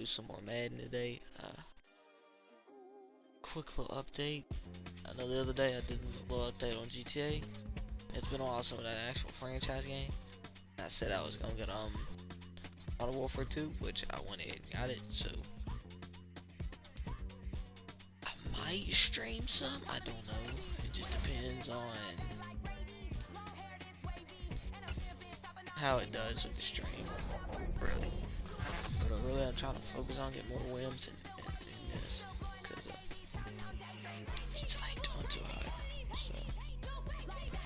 do some more Madden today. Quick little update. I know the other day I did a little update on GTA. It's been a while since that actual franchise game. I said I was gonna get Modern Warfare 2, which I went ahead and got it. So I might stream some. I don't know. It just depends on how it does with the stream, really. But really, I'm trying to focus on getting more wins in this, because still ain't doing too hard. So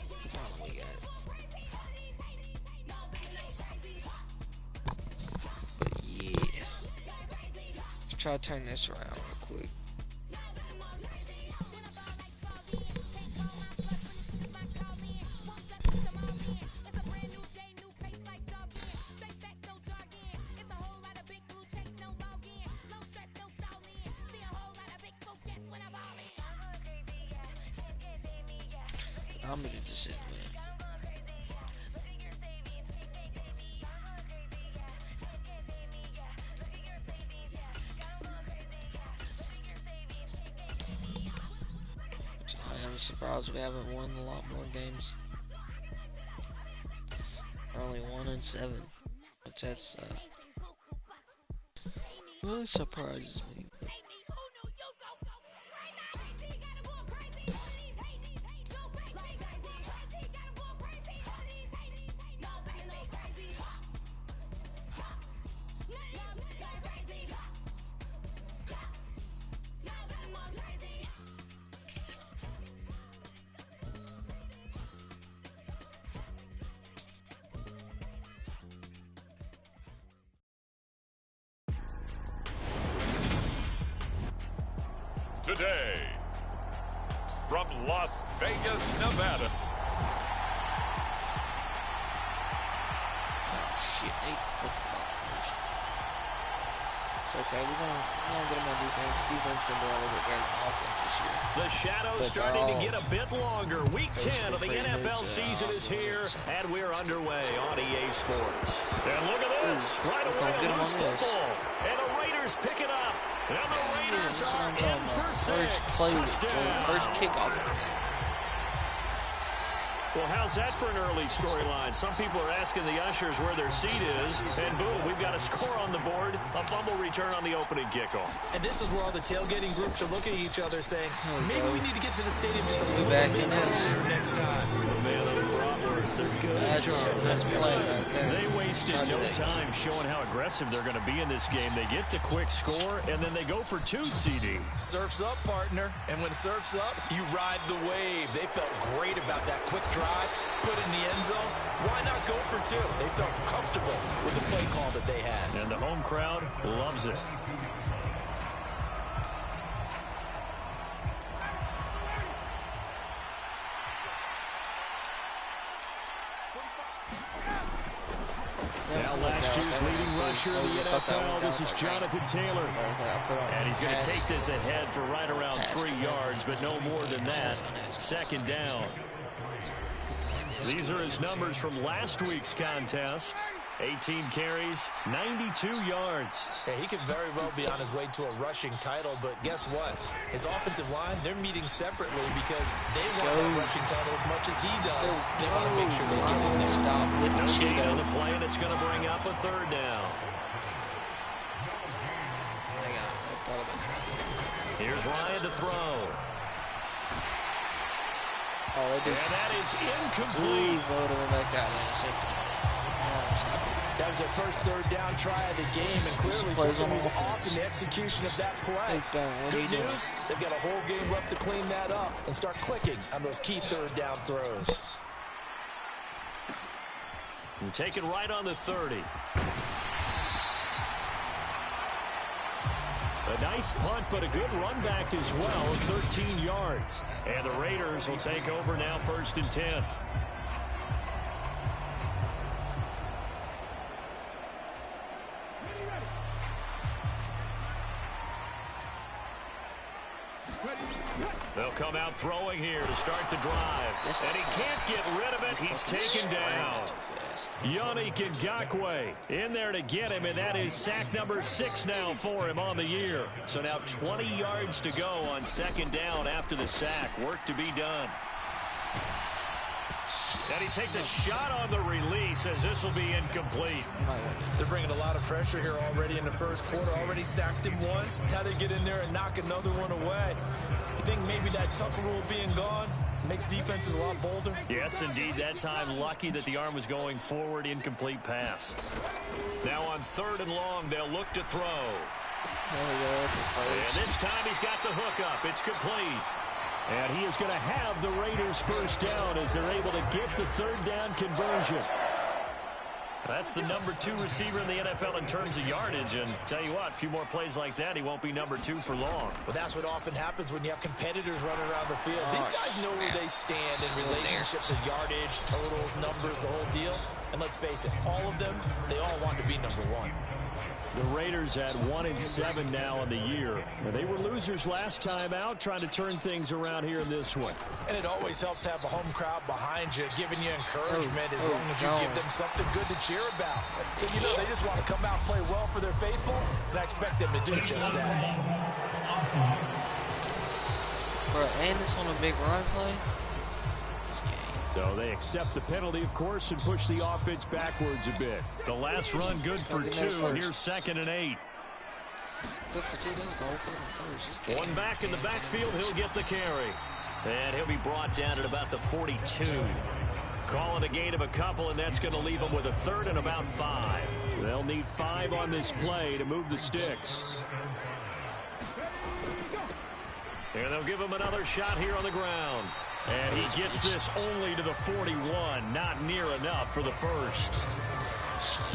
that's the problem we got. But yeah, let's try to turn this around real quick. I'm gonna just sit with it. So I am surprised we haven't won a lot more games. We're only 1-7, which that's really surprises me. Today, from Las Vegas, Nevada. Oh shit, they flipped the ball first. It's okay, we're gonna get them on defense. Defense been doing a little bit better than offense this year. The shadow's starting to get a bit longer. Week 10 of the NFL season is here, and we're underway on EA Sports. And look at this, right away a loose football, and the Raiders pick it up. And the Raiders are in for 6. Touchdown. First kickoff of the game. Well, how's that for an early storyline? Some people are asking the ushers where their seat is, and boom, we've got a score on the board, a fumble return on the opening kickoff. And this is where all the tailgating groups are looking at each other saying, maybe we need to get to the stadium just a little bit earlier next time. Oh, man, the bratwursts, they're good. They wasted no time showing how aggressive they're going to be in this game. They get the quick score, and then they go for 2, CD. Surf's up, partner. And when surf's up, you ride the wave. They felt great about that quick drive, put in the end zone. Why not go for 2? They felt comfortable with the play call that they had. And the home crowd loves it. Now last year's leading rusher in the NFL, this is Jonathan Taylor. And he's going to take this ahead for right around 3 yards, but no more than that. Second down. These are his numbers from last week's contest. 18 carries, 92 yards. Yeah, he could very well be on his way to a rushing title, but guess what? His offensive line, they're meeting separately because they want that rushing title as much as he does. They want to make sure they get in there. Stop with no gain on the play, and it's going to bring up a 3rd down. Here's Ryan to throw. And that is incomplete. That was their first 3rd down try of the game, and clearly something was off in the execution of that play. Good news, they've got a whole game left to clean that up and start clicking on those key 3rd down throws. And take it right on the 30. A nice punt, but a good run back as well, 13 yards. And the Raiders will take over now, 1st and 10. They'll come out throwing here to start the drive. And he can't get rid of it. He's taken down. Yannick Ngakoue in there to get him, and that is sack number 6 now for him on the year. So now 20 yards to go on second down after the sack. Work to be done. And he takes a shot on the release as this will be incomplete. They're bringing a lot of pressure here already in the first quarter. Already sacked him once. Now they get in there and knock another one away. You think maybe that Tucker rule being gone makes defenses a lot bolder? Yes, indeed. That time, lucky that the arm was going forward. Incomplete pass. Now on 3rd and long, they'll look to throw. And this time he's got the hook up. It's complete. And he is going to have the Raiders first down as they're able to get the 3rd down conversion. That's the number 2 receiver in the NFL in terms of yardage. And tell you what, a few more plays like that, he won't be number 2 for long. Well, that's what often happens when you have competitors running around the field. These guys know where they stand in relationships to yardage, totals, numbers, the whole deal. And let's face it, all of them, they all want to be number 1. The Raiders at 1-7 now in the year. They were losers last time out, trying to turn things around here in this one. And it always helps to have a home crowd behind you, giving you encouragement as long as you give them something good to cheer about. So, you know, they just want to come out and play well for their faithful, and I expect them to do just that. Bro, and it's on a big run play. So they accept the penalty, of course, and push the offense backwards a bit. The last run good for 2. Here's 2nd and 8. Good for 2. That was all for the first. One back in the backfield. He'll get the carry. And he'll be brought down at about the 42. Calling a gain of a couple, and that's going to leave them with a 3rd and about 5. They'll need 5 on this play to move the sticks. And they'll give him another shot here on the ground. And he gets this only to the 41. Not near enough for the first.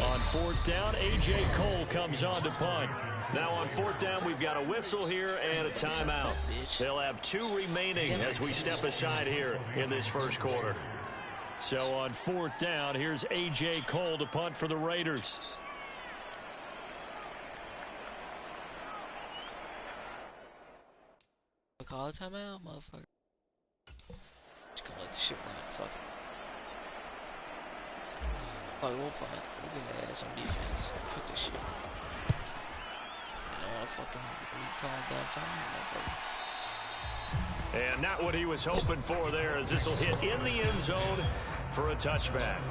On 4th down, A.J. Cole comes on to punt. Now on 4th down, we've got a whistle here and a timeout. They'll have 2 remaining as we step aside here in this first quarter. So on 4th down, here's A.J. Cole to punt for the Raiders. Call a timeout, motherfucker. Just gonna let this shit run, fuck it. Oh, we'll punt. We'll get the ass on defense. Fuck this shit. Fucking call damn time, motherfucker. And not what he was hoping for there, as this will hit in the end zone for a touchback.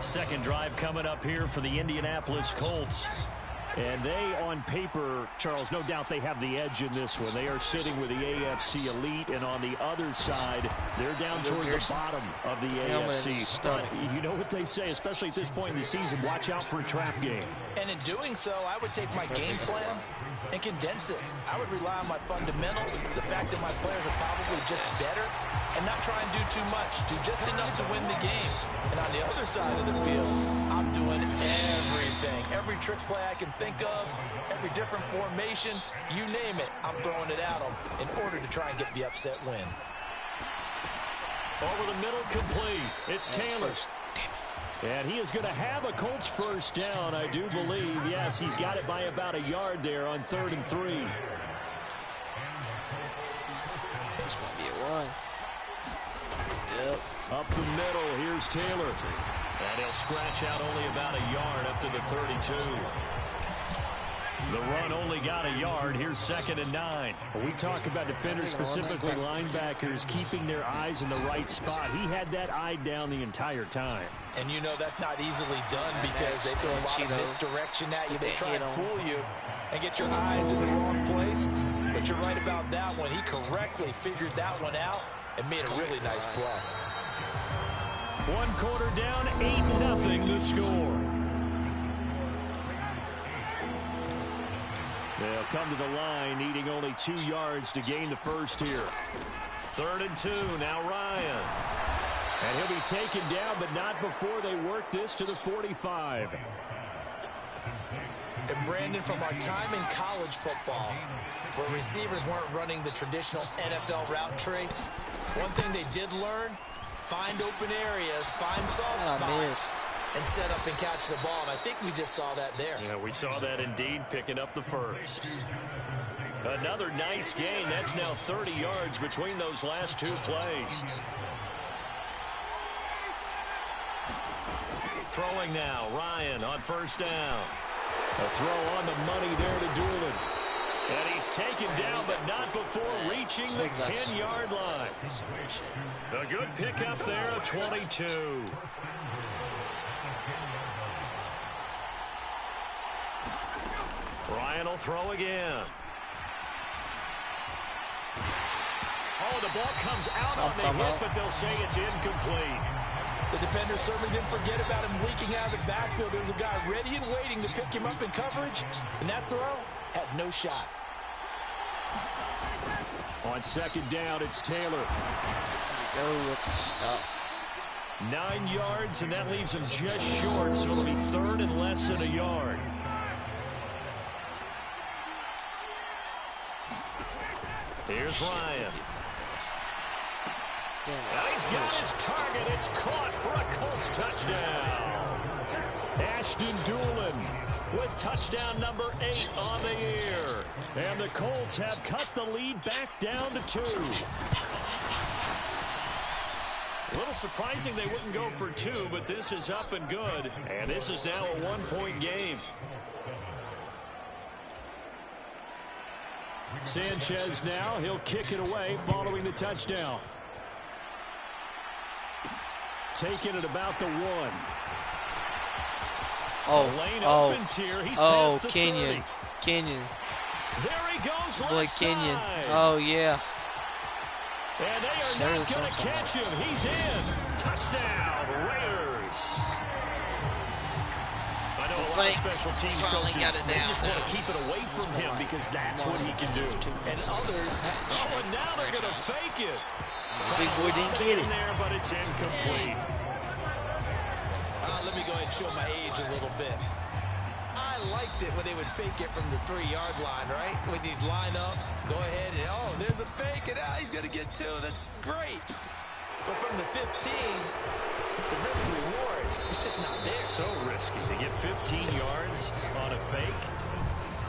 Second drive coming up here for the Indianapolis Colts. And they, on paper, Charles, no doubt they have the edge in this one. They are sitting with the AFC elite, and on the other side, they're down toward the bottom of the AFC. But you know what they say, especially at this point in the season, watch out for a trap game. And in doing so, I would take my game plan and condense it. I would rely on my fundamentals, the fact that my players are probably just better, and not try and do too much. Do just enough to win the game. And on the other side of the field, I'm doing everything. Every trick play I can think of, every different formation, you name it, I'm throwing it at them in order to try and get the upset win. Over the middle, complete. It's Taylor. And he is going to have a Colts first down, I do believe. Yes, he's got it by about a yard there on 3rd and 3. This might be a run. Yep. Up the middle, here's Taylor. And he'll scratch out only about a yard up to the 32. The run only got a yard. Here's 2nd and 9. We talk about defenders, specifically linebackers, keeping their eyes in the right spot. He had that eye down the entire time. And you know that's not easily done because they throw a lot of misdirection at you. They try and fool you and get your eyes in the wrong place. But you're right about that one. He correctly figured that one out and made a really nice play. 1 quarter down, 8-0 the score. They'll come to the line, needing only 2 yards to gain the first here. 3rd and 2, now Ryan. And he'll be taken down, but not before they work this to the 45. And Brandon, from our time in college football, where receivers weren't running the traditional NFL route tree, one thing they did learn, find open areas, find soft spots, and set up and catch the ball. And I think we just saw that there. Yeah, we saw that indeed, picking up the first. Another nice gain. That's now 30 yards between those last 2 plays. Throwing now, Ryan on first down. A throw on the money there to Doolin. And he's taken down, but not before reaching the 10-yard line. A good pickup there of 22. Ryan will throw again. Oh, the ball comes out on the hit, but they'll say it's incomplete. The defender certainly didn't forget about him leaking out of the backfield. There was a guy ready and waiting to pick him up in coverage, and that throw had no shot. On second down, it's Taylor. Go with the stop. 9 yards, and that leaves him just short, so it'll be third and less than a yard. Here's Ryan. And he's got his target. It's caught for a Colts touchdown. Ashton Doolin with touchdown number 8 on the year. And the Colts have cut the lead back down to 2. A little surprising they wouldn't go for 2, but this is up and good. And this is now a 1-point game. Sanchez now, he'll kick it away following the touchdown. Taking it about the 1. Oh, lane opens here. He's past the Kenyon. 30. Kenyon. There he goes, left Boy, Kenyon. side. Oh, yeah. And they are not going to catch him. He's in. Touchdown, Raiders. I know a lot of special teams coaches, they just want to keep it away from him because that's what he can do. And others, oh, and now they're going to fake it. Big boy didn't get it. There, but it's incomplete. let me go ahead and show my age a little bit. I liked it when they would fake it from the 3-yard line, right? When you'd line up, go ahead, and oh, there's a fake, and he's going to get 2. That's great. But from the 15, the risk reward is just not there. So risky to get 15 yards on a fake.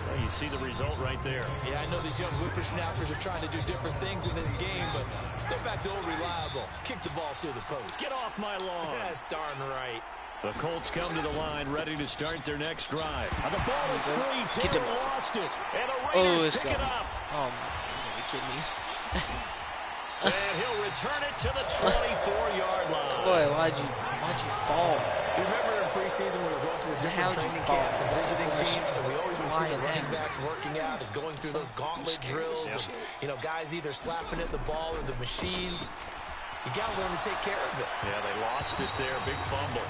Well, you see the result right there. Yeah, I know these young whippersnappers are trying to do different things in this game, but let's go back to old reliable. Kick the ball through the post. Get off my lawn. That's darn right. The Colts come to the line, ready to start their next drive. And the ball is free. Taylor lost it. And the Raiders pick it up. Oh, my. Are you kidding me? And he'll return it to the 24-yard line. Boy, why'd you fall? You remember in preseason when we were going to the different training camps and visiting teams, and we always would see the running backs working out and going through those gauntlet drills, and, you know, guys either slapping at the ball or the machines. You got to learn to take care of it. Yeah, they lost it there. Big fumble.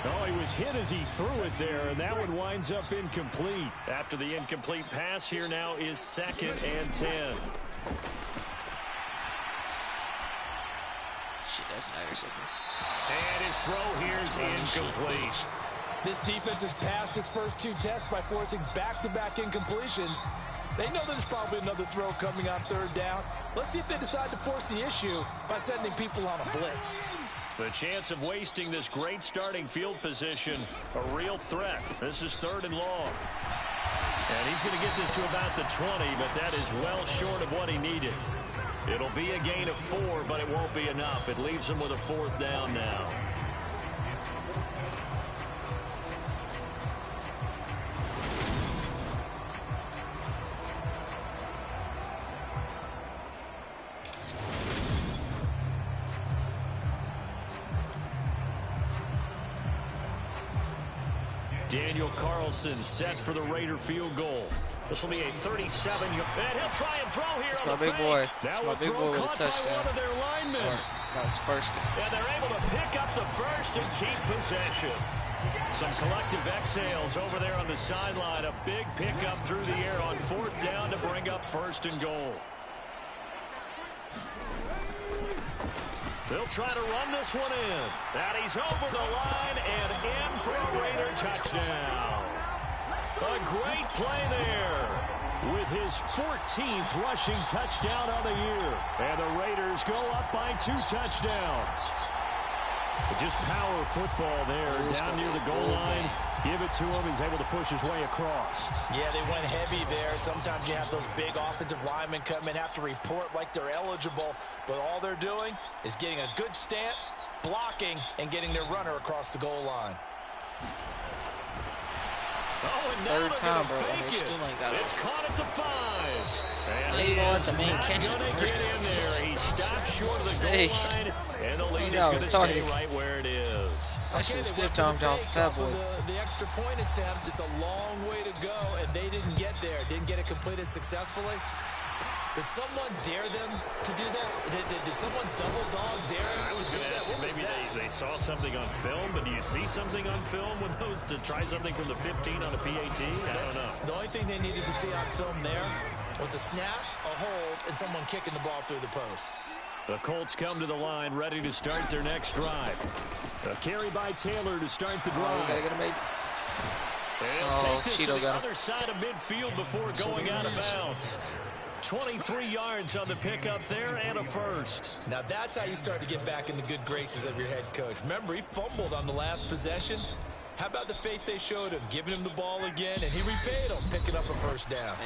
Oh, he was hit as he threw it there, and that one winds up incomplete. After the incomplete pass, here now is 2nd and 10. Shit, that's nice. And his throw here is incomplete. This defense has passed its first 2 tests by forcing back-to-back incompletions. They know there's probably another throw coming on 3rd down. Let's see if they decide to force the issue by sending people on a blitz. The chance of wasting this great starting field position, a real threat. This is 3rd and long. And he's going to get this to about the 20, but that is well short of what he needed. It'll be a gain of 4, but it won't be enough. It leaves him with a 4th down now. Daniel Carlson set for the Raider field goal. This will be a 37. And he'll try and throw here on the big boy. Now a throw caught by one of their linemen. That's first. And they're able to pick up the first and keep possession. Some collective exhales over there on the sideline. A big pickup through the air on 4th down to bring up 1st and goal. They'll try to run this one in. And he's over the line and in for a Raider touchdown. A great play there with his 14th rushing touchdown on the year. And the Raiders go up by 2 touchdowns. Just power football there down near the goal line. Give it to him. He's able to push his way across. Yeah, they went heavy there. Sometimes you have those big offensive linemen come in, have to report like they're eligible, but all they're doing is getting a good stance, blocking, and getting their runner across the goal line. Oh, and third time, bro. They still ain't got it. It's caught at the 5. And they want the main catch. Get in there. He stopped short of the goal line, and the lead is going to stay right where it is. I should have stiff armed off Fat Boy. The extra point attempt, it's a long way to go, and they didn't get there. Didn't get it completed successfully. Did someone dare them to do that? Did someone double dog dare them? I was going to ask you, maybe they saw something on film, but do you see something on film with those to try something from the 15 on a PAT? I don't know. The only thing they needed to see on film there was a snap, a hold, and someone kicking the ball through the post. The Colts come to the line, ready to start their next drive. A carry by Taylor to start the drive. Gotta get him made. Take this to the other side of midfield before going out of bounds. 23 yards on the pickup there and a first. Now that's how you start to get back in the good graces of your head coach. Remember, he fumbled on the last possession. How about the faith they showed him, giving him the ball again, and he repaid him, picking up a first down.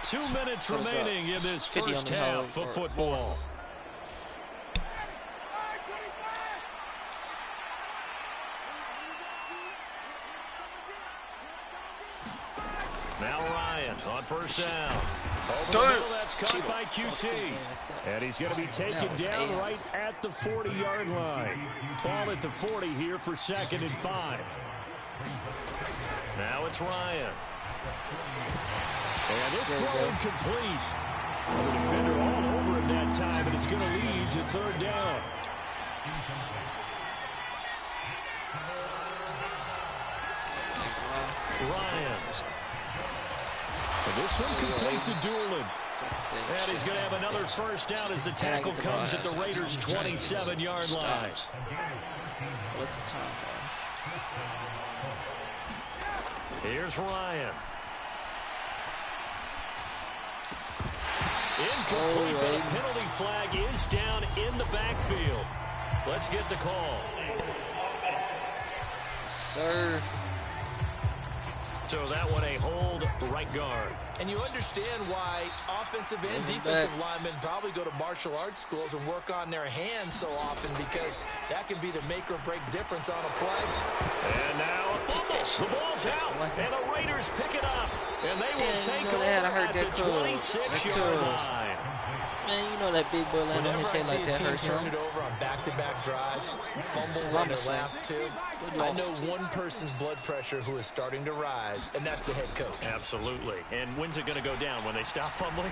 2 minutes remaining in this first half of football. Now Ryan on first down. Over the middle, that's caught by QT. And he's going to be taken down right at the 40-yard line. Ball at the 40 here for 2nd and 5. Now it's Ryan. And this throw incomplete. The defender all over him that time, and it's going to lead to 3rd down. Ryan. This one complete to Doolin. And he's going to have another first down as the tackle comes at the Raiders' 27-yard line. What's the time? Here's Ryan. Incomplete, but a penalty flag is down in the backfield. Let's get the call. Sir. So that one a hold right guard. And you understand why offensive and defensive linemen probably go to martial arts schools and work on their hands so often, because that can be the make or break difference on a play. And now a fumble. The ball's out, and the Raiders pick it up. And they will take over at the 26-yard line. Man, you know that big boy landing on his head like that hurt him. Turn it over on back-to-back drives, fumbles on their last 2. I know one person's blood pressure who is starting to rise, and that's the head coach. Absolutely. And when's it going to go down? When they stop fumbling?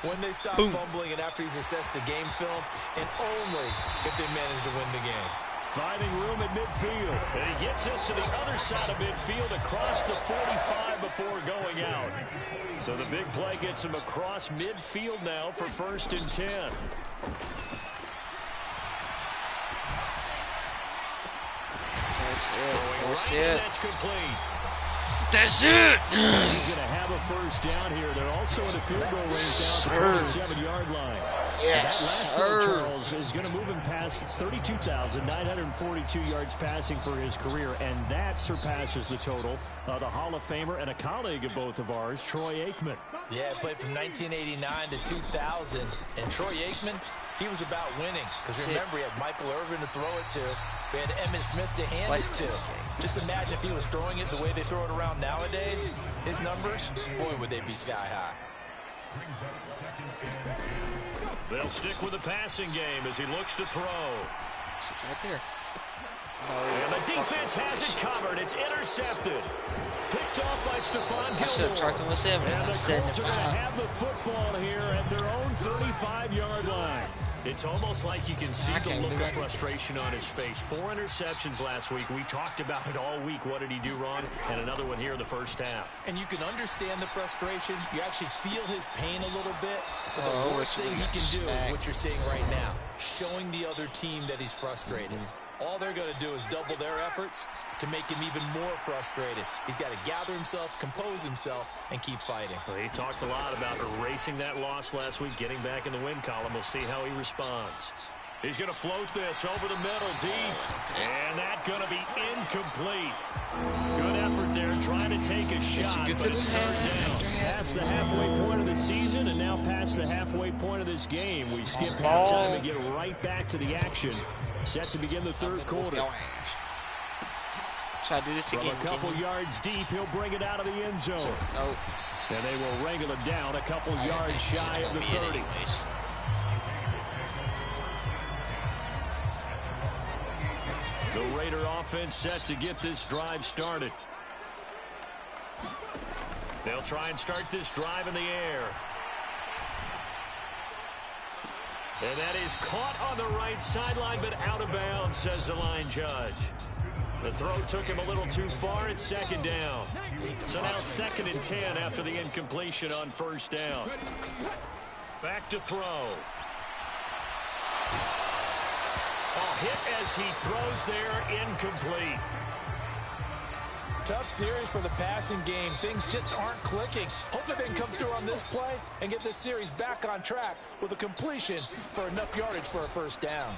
When they stop fumbling and after he's assessed the game film, and only if they manage to win the game. Finding room at midfield. And he gets us to the other side of midfield across the 45 before going out. So the big play gets him across midfield now for 1st and 10. That's it. That's complete. That's it. He's going to have a first down here. They're also in a field goal range down at the 27-yard line. Yes, that last throw, Charles, is going to move him past 32,942 yards passing for his career, and that surpasses the total of the Hall of Famer and a colleague of both of ours, Troy Aikman. Yeah, played from 1989 to 2000, and Troy Aikman, he was about winning, because remember, he had Michael Irvin to throw it to. We had Emmitt Smith to hand it to. Just imagine if he was throwing it the way they throw it around nowadays, his numbers, boy, would they be sky high. They'll stick with the passing game as he looks to throw. It's right there. And the defense has it covered. It's intercepted. Picked off by Stephon Gilmore. I should have trucked him with 7. And the Colts are going to have the football here at their own 35-yard line. It's almost like you can see the look of frustration on his face. 4 interceptions last week. We talked about it all week. What did he do wrong? And another one here in the first half. And you can understand the frustration. You actually feel his pain a little bit. But the worst thing he can do is what you're seeing right now. Showing the other team that he's frustrated. All they're going to do is double their efforts to make him even more frustrated. He's got to gather himself, compose himself, and keep fighting. Well, he talked a lot about erasing that loss last week, getting back in the win column. We'll see how he responds. He's going to float this over the middle, deep. And that's going to be incomplete. Good effort there, trying to take a shot, but it's third down. Past the halfway point of the season, and now past the halfway point of this game. We skip halftime and get right back to the action. Set to begin the third quarter. Try to do this again. From a couple yards deep, he'll bring it out of the end zone. Nope. And they will wrangle it down a couple yards shy of the 30. The Raider offense set to get this drive started. They'll try and start this drive in the air. And that is caught on the right sideline, but out of bounds, says the line judge. The throw took him a little too far. It's second down. So now 2nd and 10 after the incompletion on first down. Back to throw. Hit as he throws there, incomplete. Tough series for the passing game. Things just aren't clicking. Hopefully they can come through on this play and get this series back on track with a completion for enough yardage for a first down.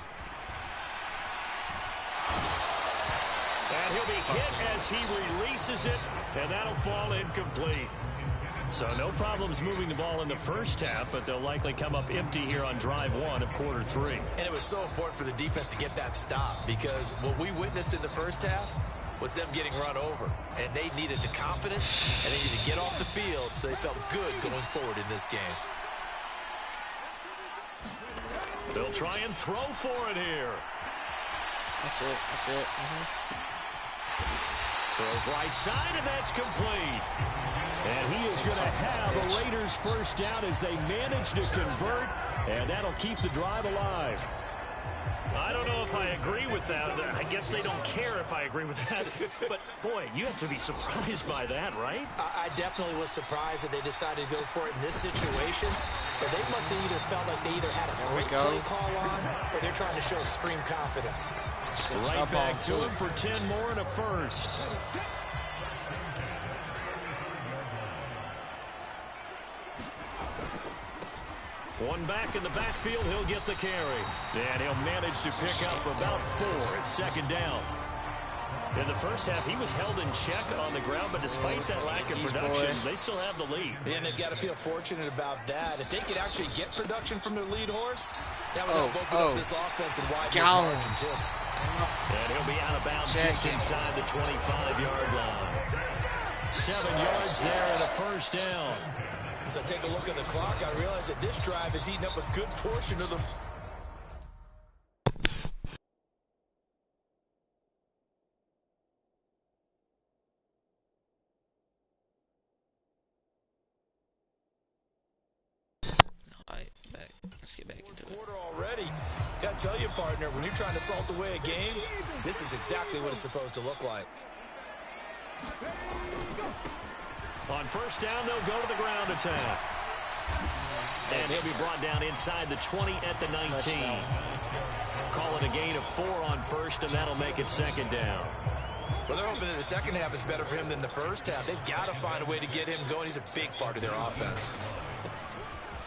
And he'll be hit as he releases it, and that'll fall incomplete. So no problems moving the ball in the first half, but they'll likely come up empty here on drive 1 of quarter 3. And it was so important for the defense to get that stop, because what we witnessed in the first half was them getting run over. And they needed the confidence, and they needed to get off the field so they felt good going forward in this game. They'll try and throw for it here. That's it. That's it. Throws right side, and that's complete. And he is going to have a Raiders first down as they manage to convert, and that'll keep the drive alive. I don't know if I agree with that. I guess they don't care if I agree with that. But, boy, you have to be surprised by that, right? I definitely was surprised that they decided to go for it in this situation. But they must have either felt like they either had a great play call on, or they're trying to show extreme confidence. Right back to him for 10 more and a first. One back in the backfield, he'll get the carry. And he'll manage to pick up about 4 at second down. In the first half, he was held in check on the ground, but despite that lack of production, they still have the lead. And they've got to feel fortunate about that. If they could actually get production from their lead horse, that would help open up this offense and widen this margin, too. And he'll be out of bounds just inside the 25-yard line. 7 yards there and a first down. As I take a look at the clock, I realize that this drive is eating up a good portion of the... Let's get back into it. Quarter already. Gotta tell you, partner, when you're trying to salt away a game, this is exactly what it's supposed to look like. On first down, they'll go to the ground attack. And he'll be brought down inside the 20 at the 19. Call it a gain of 4 on first, and that'll make it second down. Well, they're hoping that the second half is better for him than the first half. They've got to find a way to get him going. He's a big part of their offense.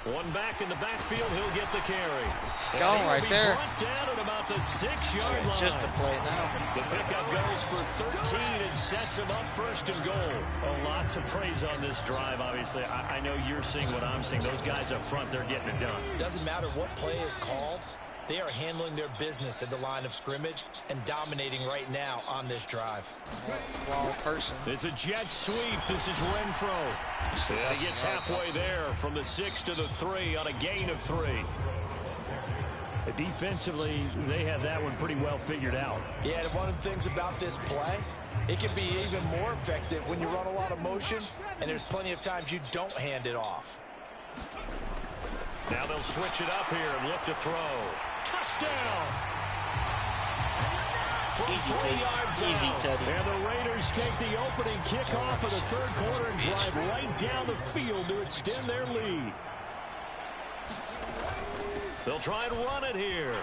One back in the backfield, he'll get the carry. It's going right there. Brought down at about the 6-yard line. Just a play now. The pickup goes for 13 and sets him up first and goal. A lot to praise on this drive, obviously. I know you're seeing what I'm seeing. Those guys up front, they're getting it done. Doesn't matter what play is called. They are handling their business at the line of scrimmage and dominating right now on this drive. Wrong person. It's a jet sweep. This is Renfro. And he gets halfway there from the 6 to the 3 on a gain of 3. Defensively, they had that one pretty well figured out. Yeah, and one of the things about this play, it can be even more effective when you run a lot of motion, and there's plenty of times you don't hand it off. Now they'll switch it up here and look to throw. Touchdown! From Easy 3 yards Easy out. Teddy. And the Raiders take the opening kickoff of the third quarter and drive right down the field to extend their lead. They'll try and run it here.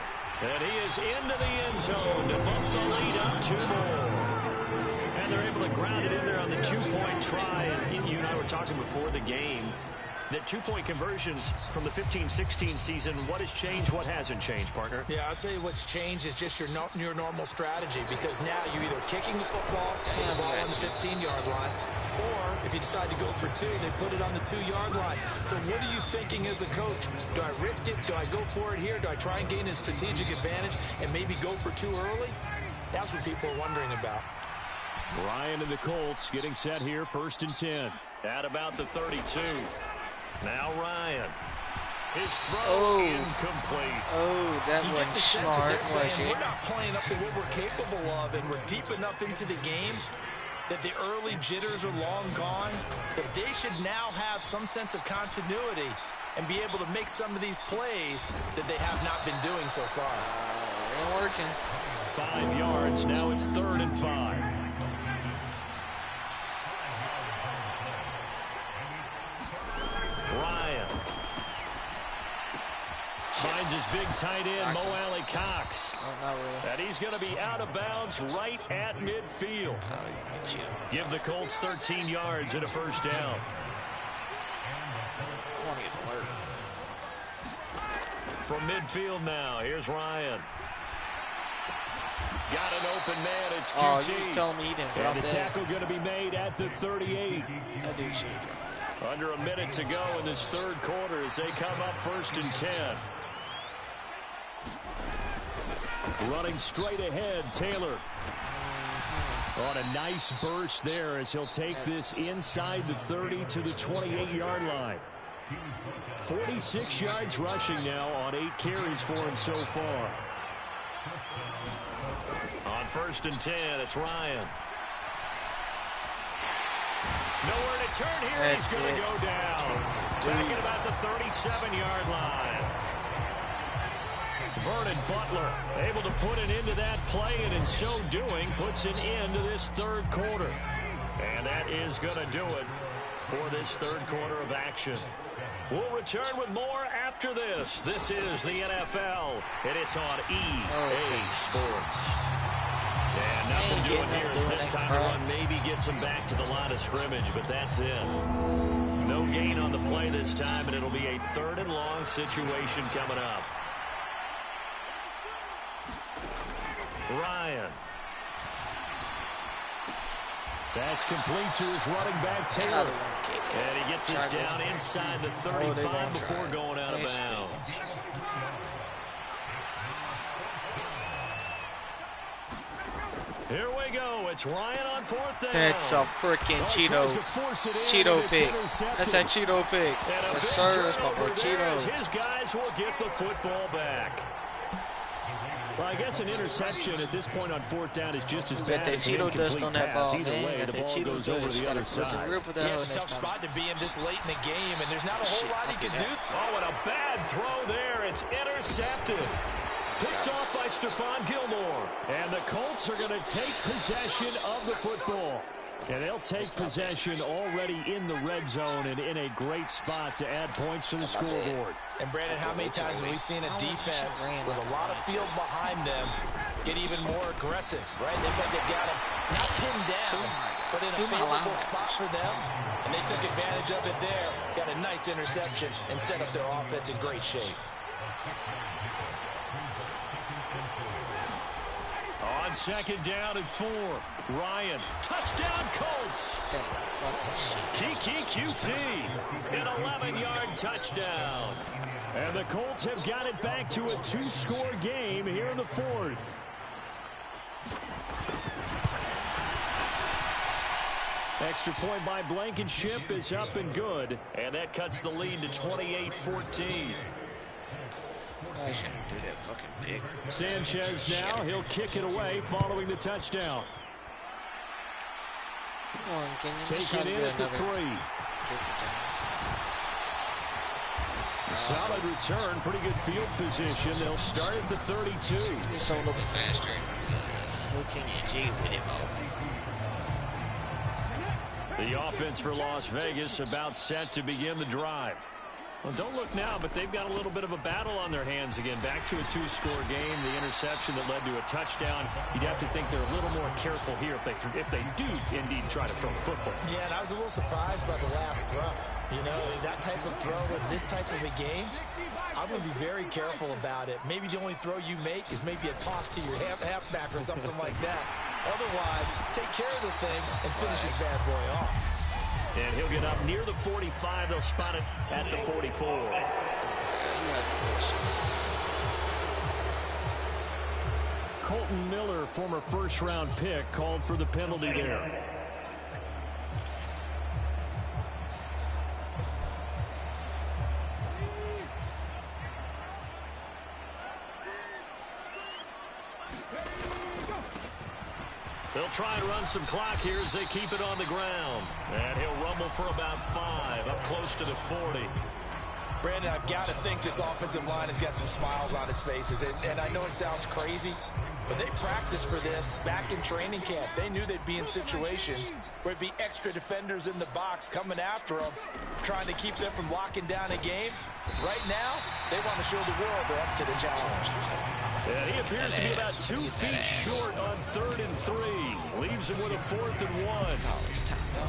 And he is into the end zone to bump the lead up 2 more. And they're able to ground it in there on the 2-point try. And you and I were talking before the game. that two-point conversions from the 15-16 season, what has changed, what hasn't changed, partner? Yeah, I'll tell you what's changed is just your normal strategy, because now you're either kicking the football, put the ball on the 15-yard line, or if you decide to go for two, they put it on the 2-yard line. So what are you thinking as a coach? Do I risk it? Do I go for it here? Do I try and gain a strategic advantage and maybe go for two early? That's what people are wondering about. Ryan and the Colts getting set here, 1st and 10. At about the 32. Now Ryan. His throw incomplete. Oh, that wasn't smart, was it? We're not playing up to what we're capable of, and we're deep enough into the game that the early jitters are long gone, that they should now have some sense of continuity and be able to make some of these plays that they have not been doing so far. Ain't working. 5 yards. Now it's 3rd and 5. Ryan finds his big tight end, Mo Alley Cox. Oh, not really. And he's going to be out of bounds right at midfield. Give the Colts 13 yards and a 1st down. I want to get alert. From midfield now, here's Ryan. Got an open man, it's QT. Oh, you just telling me he didn't drop and the that. tackle going to be made at the 38. That dude should have dropped that. Under a minute to go in this 3rd quarter as they come up 1st and 10. Running straight ahead, Taylor. On a nice burst there as he'll take this inside the 30 to the 28-yard line. 46 yards rushing now on 8 carries for him so far. On 1st and 10, it's Ryan. Nowhere to turn here. He's going to go down. Back at about the 37-yard line. Vernon Butler able to put an end to that play, and in so doing puts an end to this 3rd quarter. And that is going to do it for this 3rd quarter of action. We'll return with more after this. This is the NFL, and it's on EA Sports. And nothing doing here is this time to run. Maybe gets him back to the line of scrimmage, but that's it. No gain on the play this time, and it'll be a 3rd and long situation coming up. Ryan. That's complete to his running back, Taylor. And he gets this down inside the 35 before going out of bounds. Here we go. It's Ryan on 4th down. That's a freaking Cheeto pick. That's that Cheeto pick. Yes, sir. That's my boy Cheeto. His guys will get the football back. Well, I guess an interception at this point on 4th down is just as bad as an incomplete pass. Either way, the ball goes over to the other side. It's a tough spot to be in this late in the game, and there's not a whole lot he can do. Oh, and a bad throw there. It's intercepted. Picked off by Stephon Gilmore. And the Colts are going to take possession of the football. And they'll take possession already in the red zone and in a great spot to add points to the scoreboard. And Brandon, how many times have we seen a defense with a lot of field behind them get even more aggressive, right? They think they've got them not pinned down, but in a favorable spot for them. And they took advantage of it there. Got a nice interception and set up their offense in great shape. On 2nd down and 4, Ryan, touchdown Colts. Kiki QT, an 11-yard touchdown. And the Colts have got it back to a 2-score game here in the 4th. Extra point by Blankenship is up and good. And that cuts the lead to 28-14. I shouldn't do that fucking pick. Sanchez now, he'll kick it away following the touchdown. Come on, can you Taken in at the 3. Solid return, pretty good field position. They'll start at the 32. He's a little bit faster. What can you do with him all? The offense for Las Vegas about set to begin the drive. Well, don't look now, but they've got a little bit of a battle on their hands again. Back to a 2-score game. The interception that led to a touchdown. You'd have to think they're a little more careful here if they do indeed try to throw the football. Yeah, and I was a little surprised by the last throw. You know, that type of throw in this type of a game, I'm going to be very careful about it. Maybe the only throw you make is maybe a toss to your halfback or something like that. Otherwise, take care of the thing and finish this bad boy off. And he'll get up near the 45. They'll spot it at the 44. Colton Miller, former first-round pick, called for the penalty there. They'll try and run some clock here as they keep it on the ground. And he'll rumble for about 5, up close to the 40. Brandon, I've got to think this offensive line has got some smiles on its faces. And I know it sounds crazy, but they practiced for this back in training camp. They knew they'd be in situations where it'd be extra defenders in the box coming after them, trying to keep them from locking down a game. Right now, they want to show the world they're up to the challenge. And he appears to be about 2 feet short on 3rd and 3. Leaves him with a 4th and 1.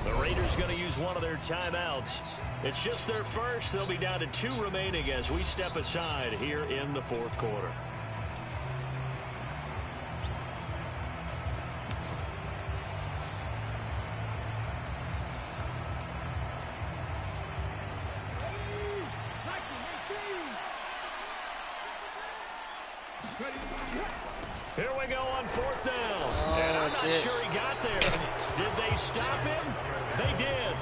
The Raiders going to use one of their timeouts. It's just their first. They'll be down to 2 remaining as we step aside here in the 4th quarter. Here we go on 4th down. And I'm not sure he got there. Did they stop him? They did.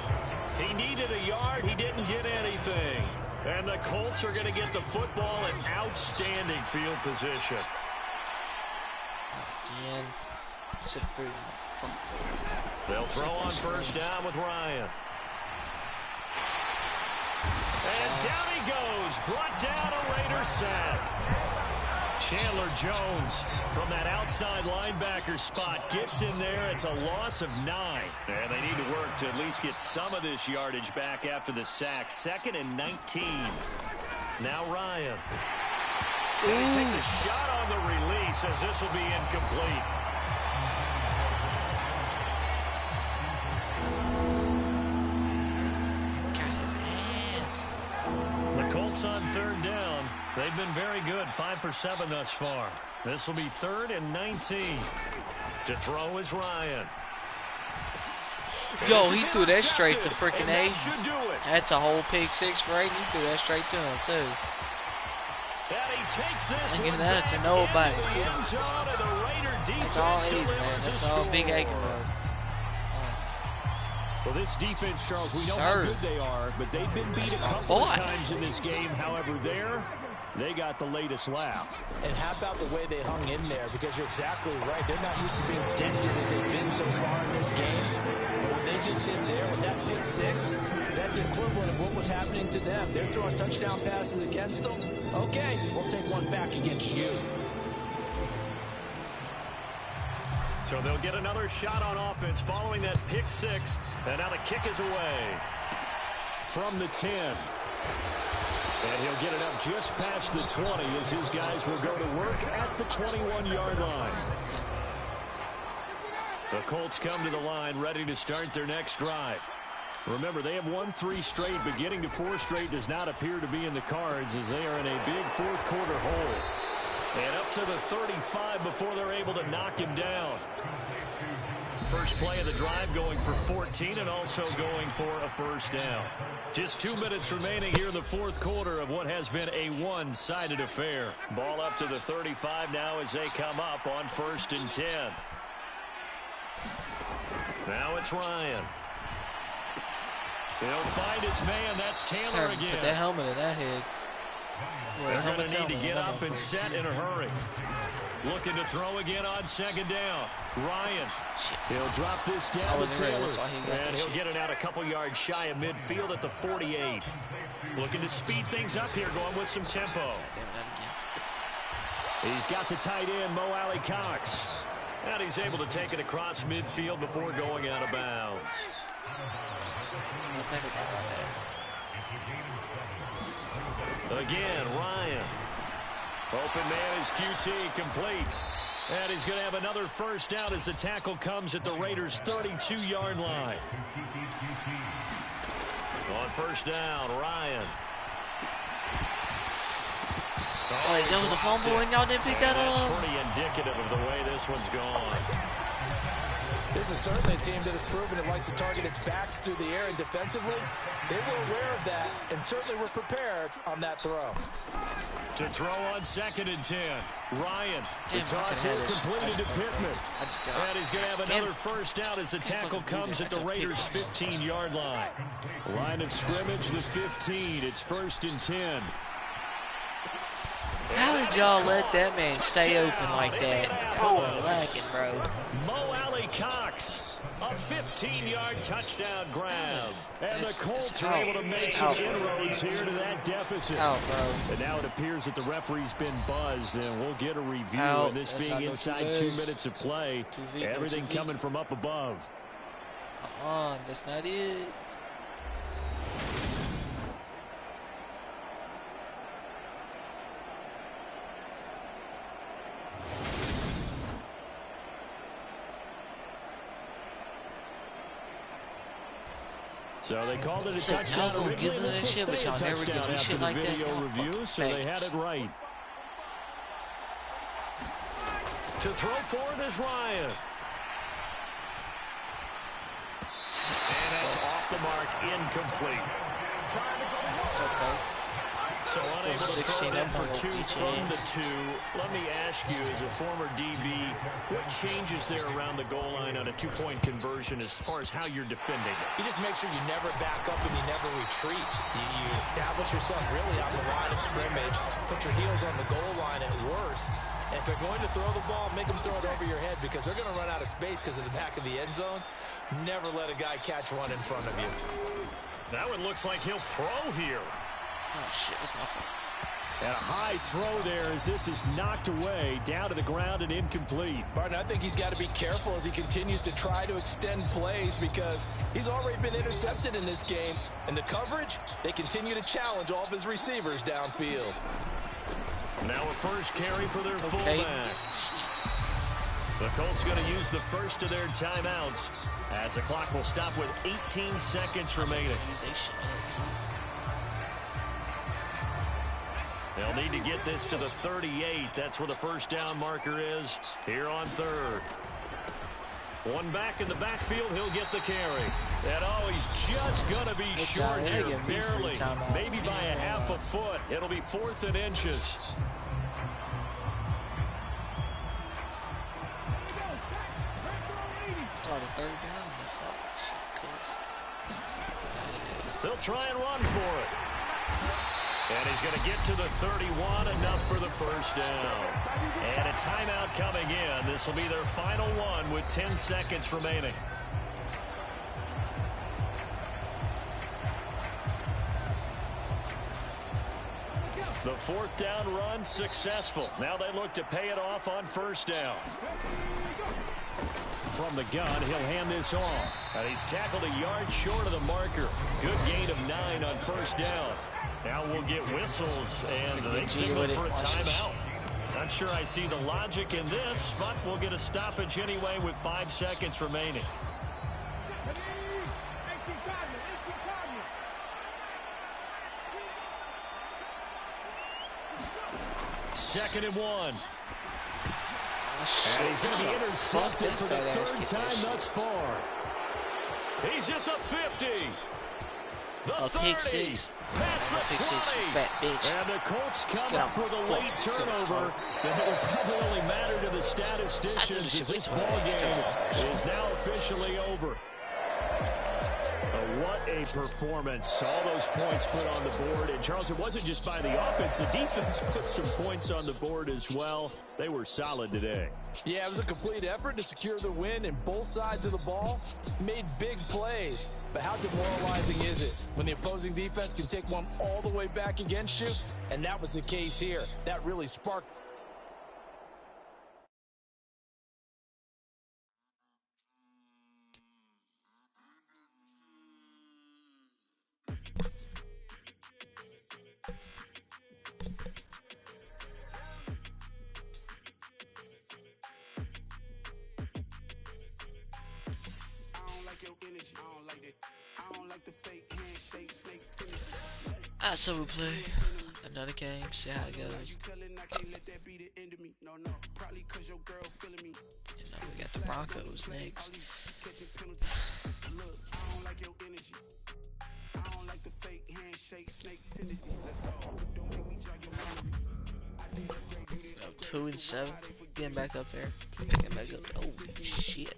He needed a yard. He didn't get anything. And the Colts are going to get the football in outstanding field position. Again. They'll throw on 1st down with Ryan. And down he goes. Brought down a Raider sack. Chandler Jones from that outside linebacker spot gets in there. It's a loss of 9. And they need to work to at least get some of this yardage back after the sack. 2nd and 19. Now Ryan. And he takes a shot on the release as this will be incomplete. The Colts on 3rd down. They've been very good, 5 for 7 thus far. This will be 3rd and 19. To throw is Ryan. Yo, he threw that straight to freaking Aiden. That's a whole pick 6 for Aiden. He threw that straight to him, too. And he takes this one back to nobody, too. That's all Aiden, man. That's all Big Aiden was. Well, this defense, Charles, we know how good they are, but they've been beat a couple of times in this game. However, they got the latest laugh. And how about the way they hung in there? Because you're exactly right. They're not used to being dented as they've been so far in this game. But what they just did there with that pick 6, that's the equivalent of what was happening to them. They're throwing touchdown passes against them. Okay, we'll take one back against you. So they'll get another shot on offense following that pick 6. And now the kick is away from the 10. And he'll get it up just past the 20 as his guys will go to work at the 21-yard line. The Colts come to the line ready to start their next drive. Remember, they have won 3 straight, but getting to 4 straight does not appear to be in the cards as they are in a big 4th quarter hole. And up to the 35 before they're able to knock him down. First play of the drive going for 14 and also going for a 1st down. Just 2 minutes remaining here in the 4th quarter of what has been a one-sided affair. Ball up to the 35 now as they come up on 1st and 10. Now it's Ryan. He'll find his man. That's Taylor again. Put that helmet in that head. They're going to need to get up and set in a hurry. Looking to throw again on 2nd down. Ryan. He'll drop this down to Taylor. And he'll get it out a couple yards shy of midfield at the 48. Looking to speed things up here, going with some tempo. He's got the tight end, Mo Alley Cox. And he's able to take it across midfield before going out of bounds. Again, Ryan. Open man is QT, complete. And he's going to have another 1st down as the tackle comes at the Raiders' 32-yard line. On first down, Ryan. Oh, that was a fumble and y'all didn't pick that up. That's pretty indicative of the way this one's gone. This is certainly a team that has proven it likes to target its backs through the air, and defensively, they were aware of that and certainly were prepared on that throw. To throw on 2nd and 10. Ryan, the Damn, toss here completed to Pittman. And he's going to have another first down as the tackle comes at the Raiders' 15-yard line. Line of scrimmage, the 15. It's 1st and 10. How did y'all let that man stay open like that? Y'all were lacking, bro. Mo Alley Cox, a 15-yard touchdown grab. And the Colts are able to make some inroads here to that deficit. And now it appears that the referee's been buzzed, and we'll get a review. And this being inside 2 minutes of play, everything coming from up above. That's not it. So they called it a touchdown originally. This will stay a touchdown after the video review, so they had it right. To throw for it is Ryan. And that's off the mark, incomplete. It's okay. So unable to throw them for 2 from the 2. Let me ask you, as a former DB, what changes there around the goal line on a 2-point conversion as far as how you're defending? You just make sure you never back up and you never retreat. You establish yourself really on the line of scrimmage, put your heels on the goal line at worst. And if they're going to throw the ball, make them throw it over your head because they're going to run out of space because of the back of the end zone. Never let a guy catch one in front of you. That one looks like he'll throw here. Oh, shit, that's my fault. And a high throw there as this is knocked away, down to the ground and incomplete. Barton, I think he's got to be careful as he continues to try to extend plays because he's already been intercepted in this game. And the coverage, they continue to challenge all of his receivers downfield. Now a first carry for their fullback. The Colts going to use the first of their timeouts as the clock will stop with 18 seconds remaining. They'll need to get this to the 38. That's where the first down marker is here on 3rd. One back in the backfield. He'll get the carry. And he's just going to be short here, barely, maybe by a half a foot. It'll be 4th and inches. The 3rd down. They'll try and run for it. And he's going to get to the 31, enough for the first down. And a timeout coming in. This will be their final one with 10 seconds remaining. The 4th down run successful. Now they look to pay it off on first down. From the gun, he'll hand this off. And he's tackled a yard short of the marker. Good gain of 9 on first down. Now we'll get whistles, and they signal for a timeout. Not sure I see the logic in this, but we'll get a stoppage anyway with 5 seconds remaining. Second and 1. And he's going to be intercepted for the 3rd time thus far. He's at the 50. The 30. Past the 20. Fat bitch. And the Colts come up with a late turnover that will probably only matter to the statisticians as this ballgame is now officially over. What a performance. All those points put on the board. And, Charles, it wasn't just by the offense. The defense put some points on the board as well. They were solid today. Yeah, it was a complete effort to secure the win, and both sides of the ball made big plays. But how demoralizing is it when the opposing defense can take one all the way back against you? And that was the case here. That really sparked. I don't like your energy. I don't like that. I don't So we'll play another game, see how it goes. You know, we got the Broncos next. I'm 2-7, getting back up there. Getting back up. Oh shit.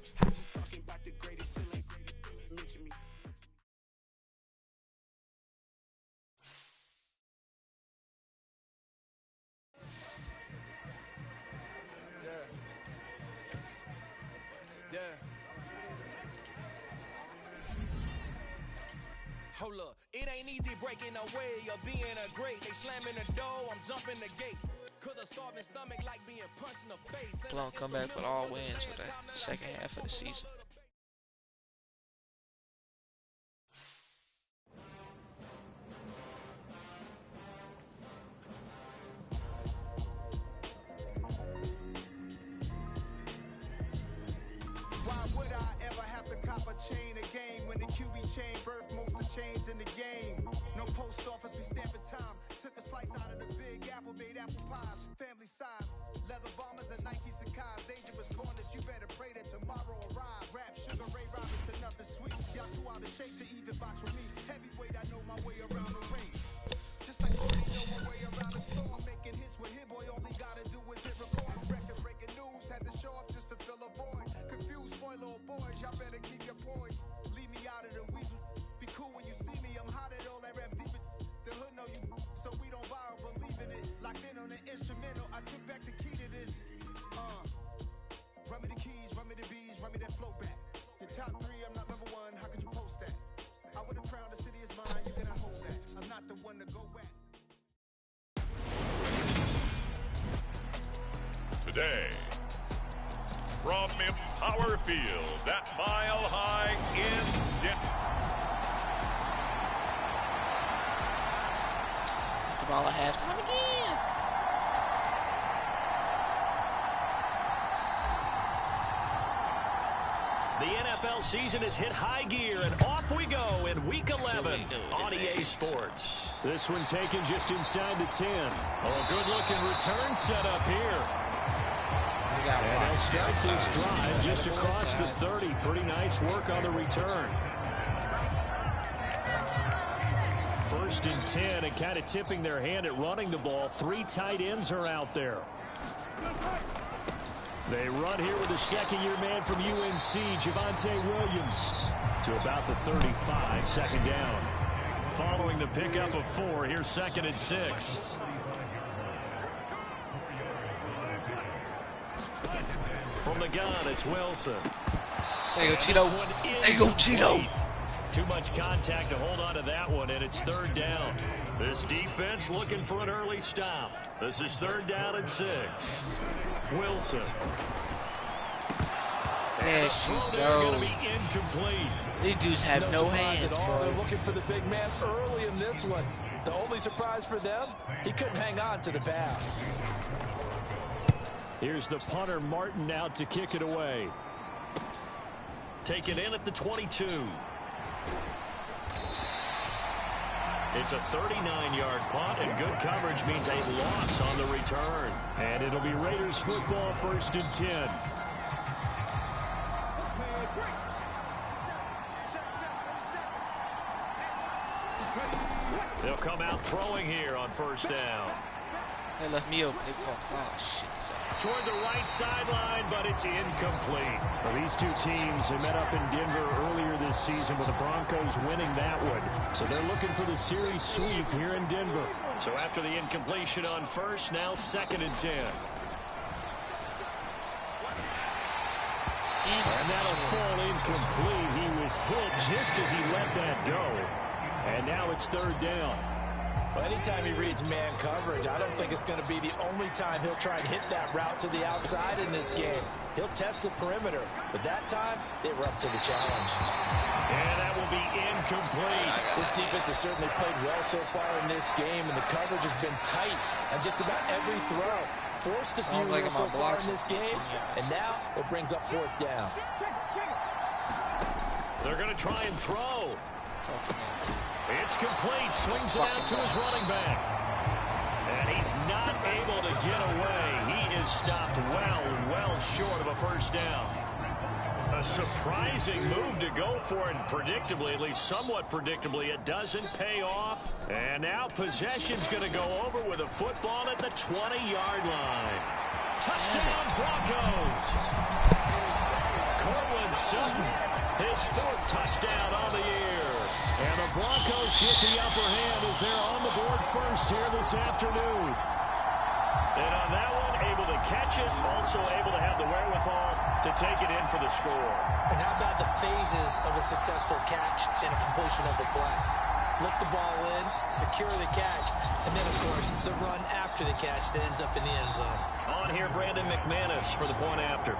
Hold up, it ain't easy breaking away or being a great. They slamming the door, I'm jumping the gate. Cause a starving stomach like being punched in the face. Long comeback with all wins for the second half of the season. Why would I ever have to cop a chain a game when the QB chain birthed most of chains in the game? No post office, we stamping time. Took a slice out of the big apple, made apple pies, family size. Leather bombers and Nike Sakai's. Dangerous corners, you better pray that tomorrow arrives. Rap, Sugar Ray Robinson, nothing sweet. Y'all too out of shape to even box with me. Heavyweight, I know my way around the ring. Just like you know my way around the storm. Making hits with Hit Boy, all he gotta do is hit record. Record breaking news, had to show up just to fill a void. Confused boy, little boys, y'all better keep your poise. Leave me out of the weasel. Be cool when you see me, I'm hot at all that rap deep. The hood know you, so we don't borrow, believe in it. Locked in on the instrumental, I took back the key to this. Run me the keys, run me the bees, run me that flow back. Your top 3, I'm not number 1, how could you post that? I would have crowned the city is mine, you cannot hold that. I'm not the one to go back. Today, from Empower Field at Mile High in Denver. The ball at halftime again. The NFL season has hit high gear, and off we go in Week 11 on EA Sports. This one taken just inside the 10. Oh, good-looking return set up here. And they'll start this drive just across the 30. Pretty nice work on the return. 1st and 10, and kind of tipping their hand at running the ball. 3 tight ends are out there. They run here with a second-year man from UNC, Javonte Williams, to about the 35, second down. Following the pickup of 4, here's 2nd and 6. From the gun, it's Wilson. There you go, Cheeto. There you go, Cheeto. Too much contact to hold on to that one, and it's 3rd down. This defense looking for an early stop. This is 3rd down and 6. Wilson. There she goes. Going to be incomplete. These dudes have no hands, bro. They're looking for the big man early in this one. The only surprise for them, he couldn't hang on to the pass. Here's the punter, Martin, out to kick it away. Take it in at the 22. It's a 39-yard punt, and good coverage means a loss on the return. And it'll be Raiders football, 1st and 10. They'll come out throwing here on 1st down. They left me open. They fucked. Oh, shit. Toward the right sideline, but it's incomplete. Well, these two teams have met up in Denver earlier this season with the Broncos winning that one. So they're looking for the series sweep here in Denver. So after the incompletion on 1st, now 2nd and 10. And that'll fall incomplete. He was hit just as he let that go. And now it's 3rd down. Well, anytime he reads man coverage, I don't think it's going to be the only time he'll try and hit that route to the outside in this game. He'll test the perimeter, but that time, they were up to the challenge. And that will be incomplete. This defense has certainly played well so far in this game, and the coverage has been tight on just about every throw. Forced a few so far in this game, and now it brings up 4th down. They're going to try and throw. It's complete. Swings it out to his running back. And he's not able to get away. He is stopped well short of a first down. A surprising move to go for it, and predictably, at least somewhat predictably, it doesn't pay off. And now possession's going to go over with a football at the 20-yard line. Touchdown, Broncos. Cortland Sutton, his 4th touchdown on the year. And the Broncos get the upper hand as they're on the board first here this afternoon. And on that one, able to catch it, also able to have the wherewithal to take it in for the score. And how about the phases of a successful catch and a completion of the play? Look the ball in, secure the catch, and then, of course, the run after the catch that ends up in the end zone. On here, Brandon McManus for the point after.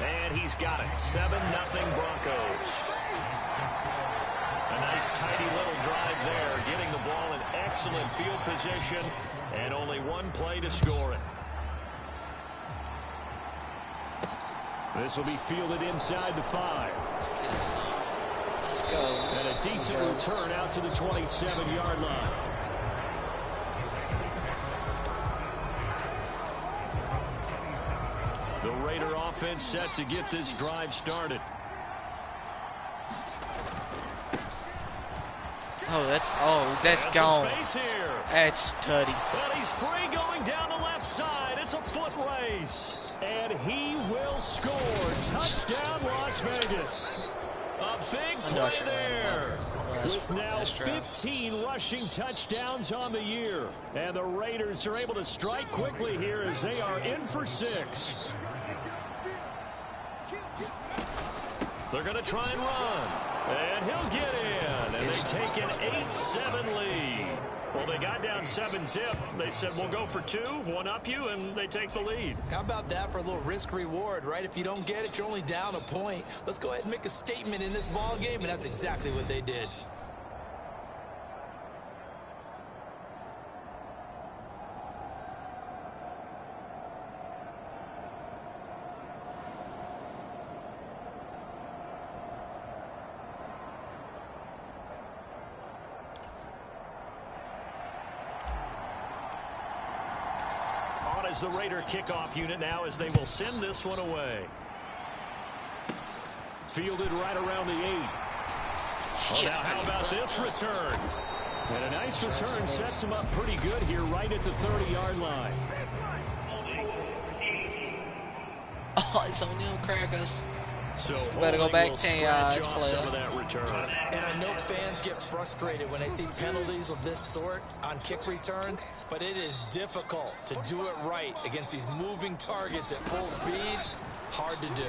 And he's got it. 7-0 Broncos. A nice tidy little drive there, getting the ball in excellent field position, and only one play to score it. This will be fielded inside the 5. Let's go. And a decent return out to the 27-yard line. The Raider offense set to get this drive started. That's gone. That's tutty. But he's free going down the left side. It's a foot race. And he will score. Touchdown, Las Vegas. A big play there. With now 15 rushing touchdowns on the year. And the Raiders are able to strike quickly here as they are in for 6. They're going to try and run. And he'll get in. And they take an 8-7 lead. Well, they got down 7-zip. They said, we'll go for 2, one up you, and they take the lead. How about that for a little risk-reward, right? If you don't get it, you're only down a point. Let's go ahead and make a statement in this ball game, and that's exactly what they did. As the Raider kickoff unit now, as they will send this one away. Fielded right around the 8. Oh, now how about this return? And a nice return sets him up pretty good here right at the 30-yard line. Oh, it's on them crackers. So better go back 10 yards, some of that return. And I know fans get frustrated when they see penalties of this sort on kick returns, but it is difficult to do it right against these moving targets at full speed. Hard to do.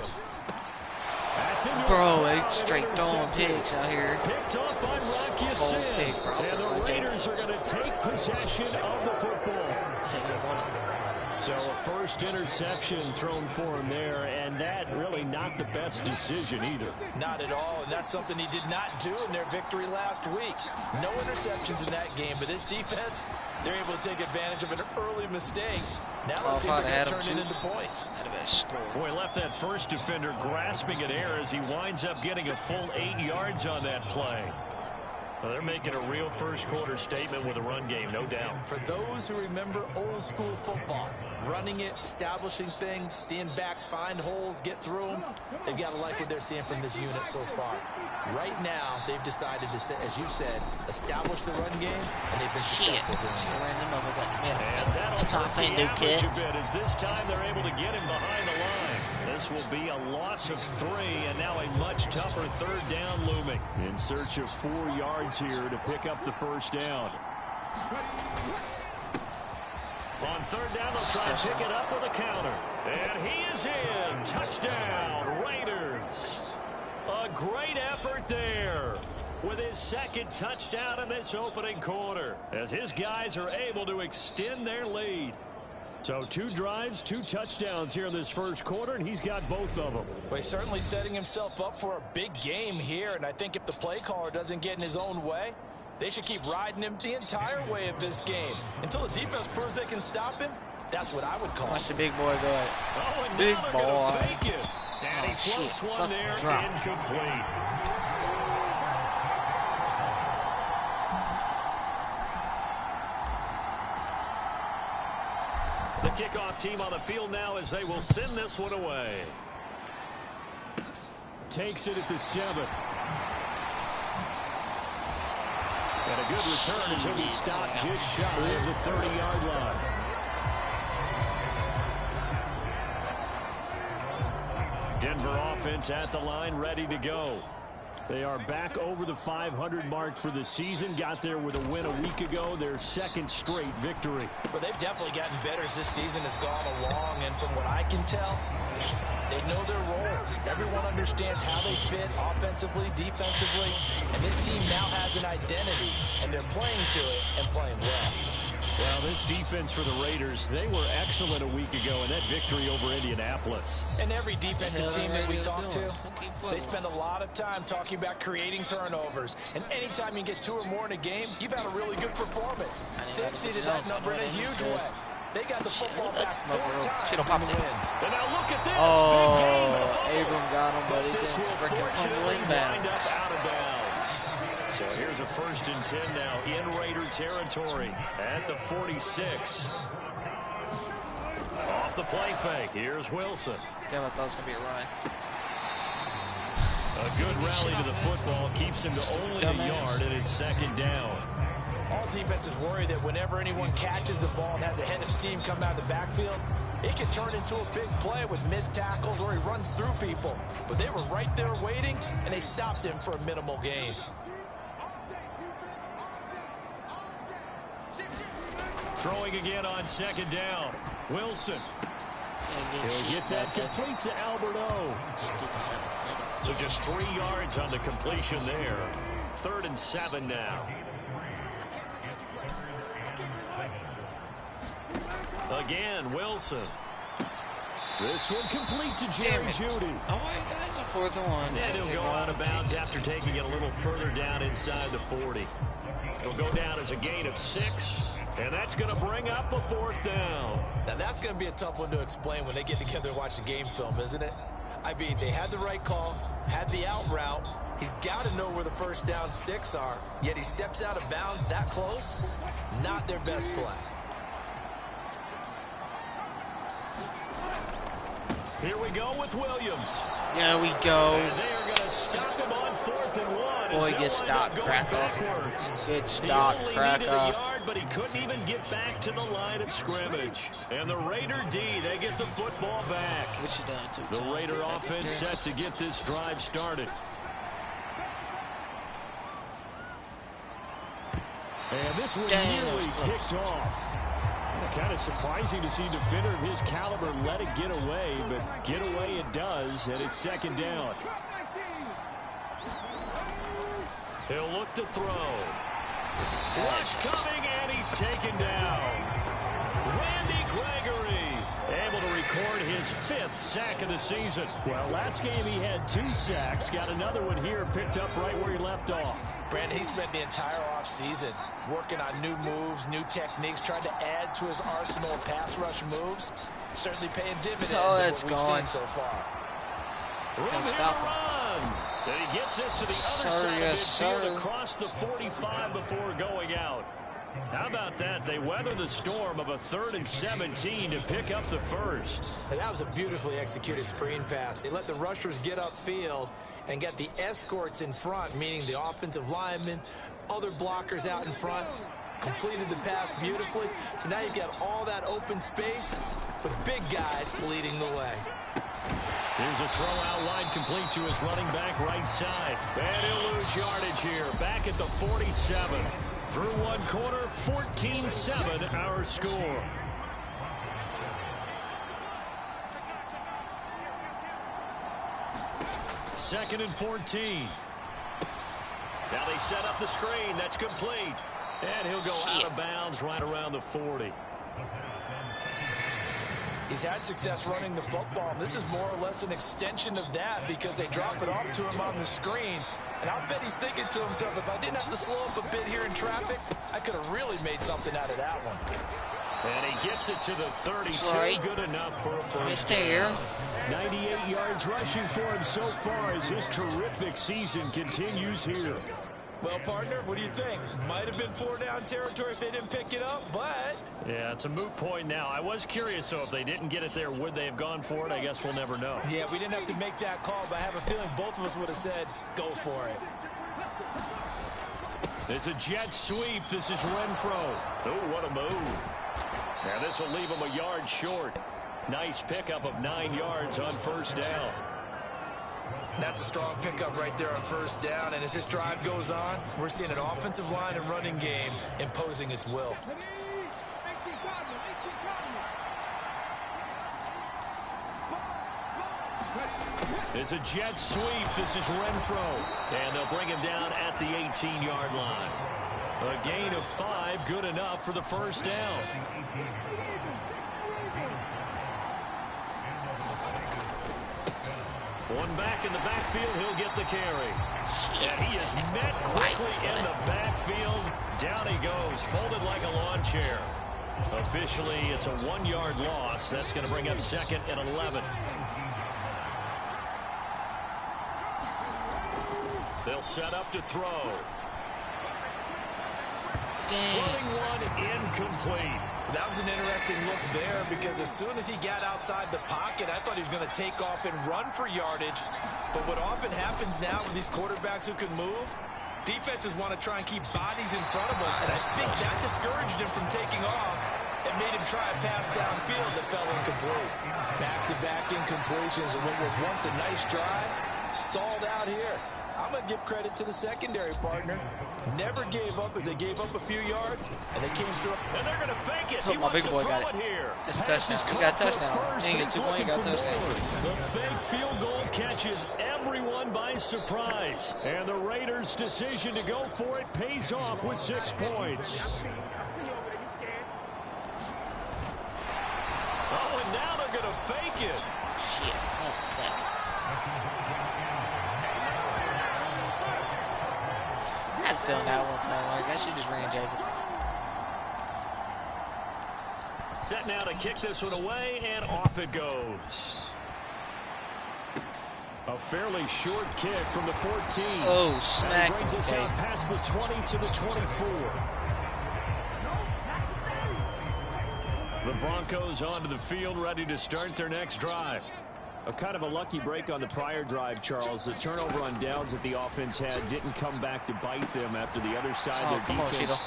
Bro, it's straight throwing picks out here. Picked up by Rocky Sin. And the Raiders are going to take possession of the football. So a first interception thrown for him there, and that really not the best decision either. Not at all, and that's something he did not do in their victory last week. No interceptions in that game, but this defense, they're able to take advantage of an early mistake. Now let's see if they can turn it into points. Boy, left that first defender grasping at air as he winds up getting a full 8 yards on that play. Well, they're making a real first quarter statement with a run game, no doubt. For those who remember old school football, running it, establishing things, seeing backs find holes, get through them, they've got to like what they're seeing from this unit so far. Right now, they've decided to, as you said, establish the run game, and they've been successful doing it. And that'll hurt the average a bit as this time they're able to get him behind the line. This will be a loss of 3, and now a much tougher third down looming. In search of 4 yards here to pick up the first down. On third down, they'll try and pick it up with a counter. And he is in. Touchdown, Raiders. A great effort there with his second touchdown in this opening quarter as his guys are able to extend their lead. So 2 drives, 2 touchdowns here in this first quarter, and he's got both of them. Well, he's certainly setting himself up for a big game here, and I think if the play caller doesn't get in his own way, they should keep riding him the entire way of this game until the defense proves they can stop him. That's what I would call Watch it. the big boy go at Oh, big boy. Fake it. And he floats one there, incomplete. The kickoff team on the field now as they will send this one away. Takes it at the 7. And a good return as he'll be stopped just shy of the 30-yard line. Denver offense at the line, ready to go. They are back over the 500 mark for the season. Got there with a win a week ago, their second straight victory. Well, they've definitely gotten better as this season has gone along, and from what I can tell, they know their roles. Everyone understands how they fit offensively, defensively, and this team now has an identity, and they're playing to it and playing well. Well, this defense for the Raiders, they were excellent a week ago in that victory over Indianapolis. And every defensive team that we talk to, they spend a lot of time talking about creating turnovers. And anytime you get 2 or more in a game, you've had a really good performance. They exceeded that number in a huge way. They got the football back 4 times in the win. And now look at this. Oh, Abram got him, but he didn't freaking fumble inbound. Out of bounds. So here's a 1st and 10 now in Raider territory at the 46. Off the play fake. Here's Wilson. Damn, I thought it was going to be a run. A good rally to the football keeps him to only a yard, and it's 2nd down. All defenses worry that whenever anyone catches the ball and has a head of steam come out of the backfield, it can turn into a big play with missed tackles or he runs through people. But they were right there waiting, and they stopped him for a minimal gain. Throwing again on 2nd down. Wilson. He'll get that complete to Alberto. So just 3 yards on the completion there. 3rd and 7 now. Again, Wilson. This one complete to Jerry Jeudy. Oh, that's a 4th and 1. And he'll go out of bounds after taking it a little further down inside the 40. He'll go down as a gain of 6. And that's going to bring up a 4th down. Now, that's going to be a tough one to explain when they get together and watch the game film, isn't it? I mean, they had the right call, had the out route. He's got to know where the 1st down sticks are, yet he steps out of bounds that close. Not their best play. Here we go with Williams. There we go. And they are going to stop him on 4th and 1. Boy, get stopped, Cracker. Get stopped, He only Cracker. needed a yard, but he couldn't even get back to the line of scrimmage. And the Raider D, they get the football back. What you done to The Raider offense set to get this drive started. And this was nearly picked off. Kind of surprising to see a defender of his caliber let it get away, but get away it does, and it's 2nd down. He'll look to throw. Rush coming, and he's taken down. Randy Gregory able to record his 5th sack of the season. Well, last game he had 2 sacks. Got another one here, picked up right where he left off. Brandon, he spent the entire offseason working on new moves, new techniques, trying to add to his arsenal of pass rush moves. Certainly paying dividends that's of what we've seen so far. Can't stop him. Run. And he gets this to the other side of midfield across the 45 before going out. How about that? They weather the storm of a 3rd and 17 to pick up the 1st. And that was a beautifully executed screen pass. They let the rushers get upfield and get the escorts in front, meaning the offensive linemen, other blockers out in front, completed the pass beautifully. So now you've got all that open space with big guys leading the way. Here's a throw out line complete to his running back right side. And he'll lose yardage here. Back at the 47. Through one quarter, 14-7 our score. Second and 14. Now they set up the screen. That's complete. And he'll go out of bounds right around the 40. He's had success running the football. This is more or less an extension of that because they drop it off to him on the screen. And I bet he's thinking to himself, if I didn't have to slow up a bit here in traffic, I could have really made something out of that one. And he gets it to the 32. Right. Good enough for a first Right there. down. 98 yards rushing for him so far as his terrific season continues here. Well, partner, what do you think? Might have been 4-down territory if they didn't pick it up, but... Yeah, it's a moot point now. I was curious, so if they didn't get it there, would they have gone for it? I guess we'll never know. Yeah, we didn't have to make that call, but I have a feeling both of us would have said, go for it. It's a jet sweep. This is Renfro. Oh, what a move. Now this will leave him a yard short. Nice pickup of 9 yards on first down. That's a strong pickup right there on first down, and as this drive goes on, we're seeing an offensive line and running game imposing its will. It's a jet sweep. This is Renfro. And they'll bring him down at the 18-yard line. A gain of 5, good enough for the first down. One back in the backfield, he'll get the carry. And he is met quickly in the backfield. Down he goes, folded like a lawn chair. Officially, it's a 1-yard loss. That's going to bring up 2nd and 11. They'll set up to throw. Floating one, incomplete. That was an interesting look there because as soon as he got outside the pocket, I thought he was going to take off and run for yardage. But what often happens now with these quarterbacks who can move, defenses want to try and keep bodies in front of them. And I think that discouraged him from taking off and made him try a pass downfield that fell incomplete. Back-to-back incompletions and what was once a nice drive stalled out here. I'm going to give credit to the secondary partner. Never gave up as they gave up a few yards, and they came through. And they're going to fake it. Oh, He my wants big to boy throw got it. Here. It's a touchdown. He got a touchdown. He didn't get 2 points. He got a touchdown. The fake field goal catches everyone by surprise. And the Raiders' decision to go for it pays off with 6 points. Oh, and now they're going to fake it. Shit. Oh, I had a feeling that one time. Like, I should just ran Jacob. Set now to kick this one away, and off it goes. A fairly short kick from the 14. Oh, smacked him. Brings us out past the 20 to the 24. The Broncos onto the field, ready to start their next drive. A kind of a lucky break on the prior drive, Charles. The turnover on downs that the offense had didn't come back to bite them after the other side of their defense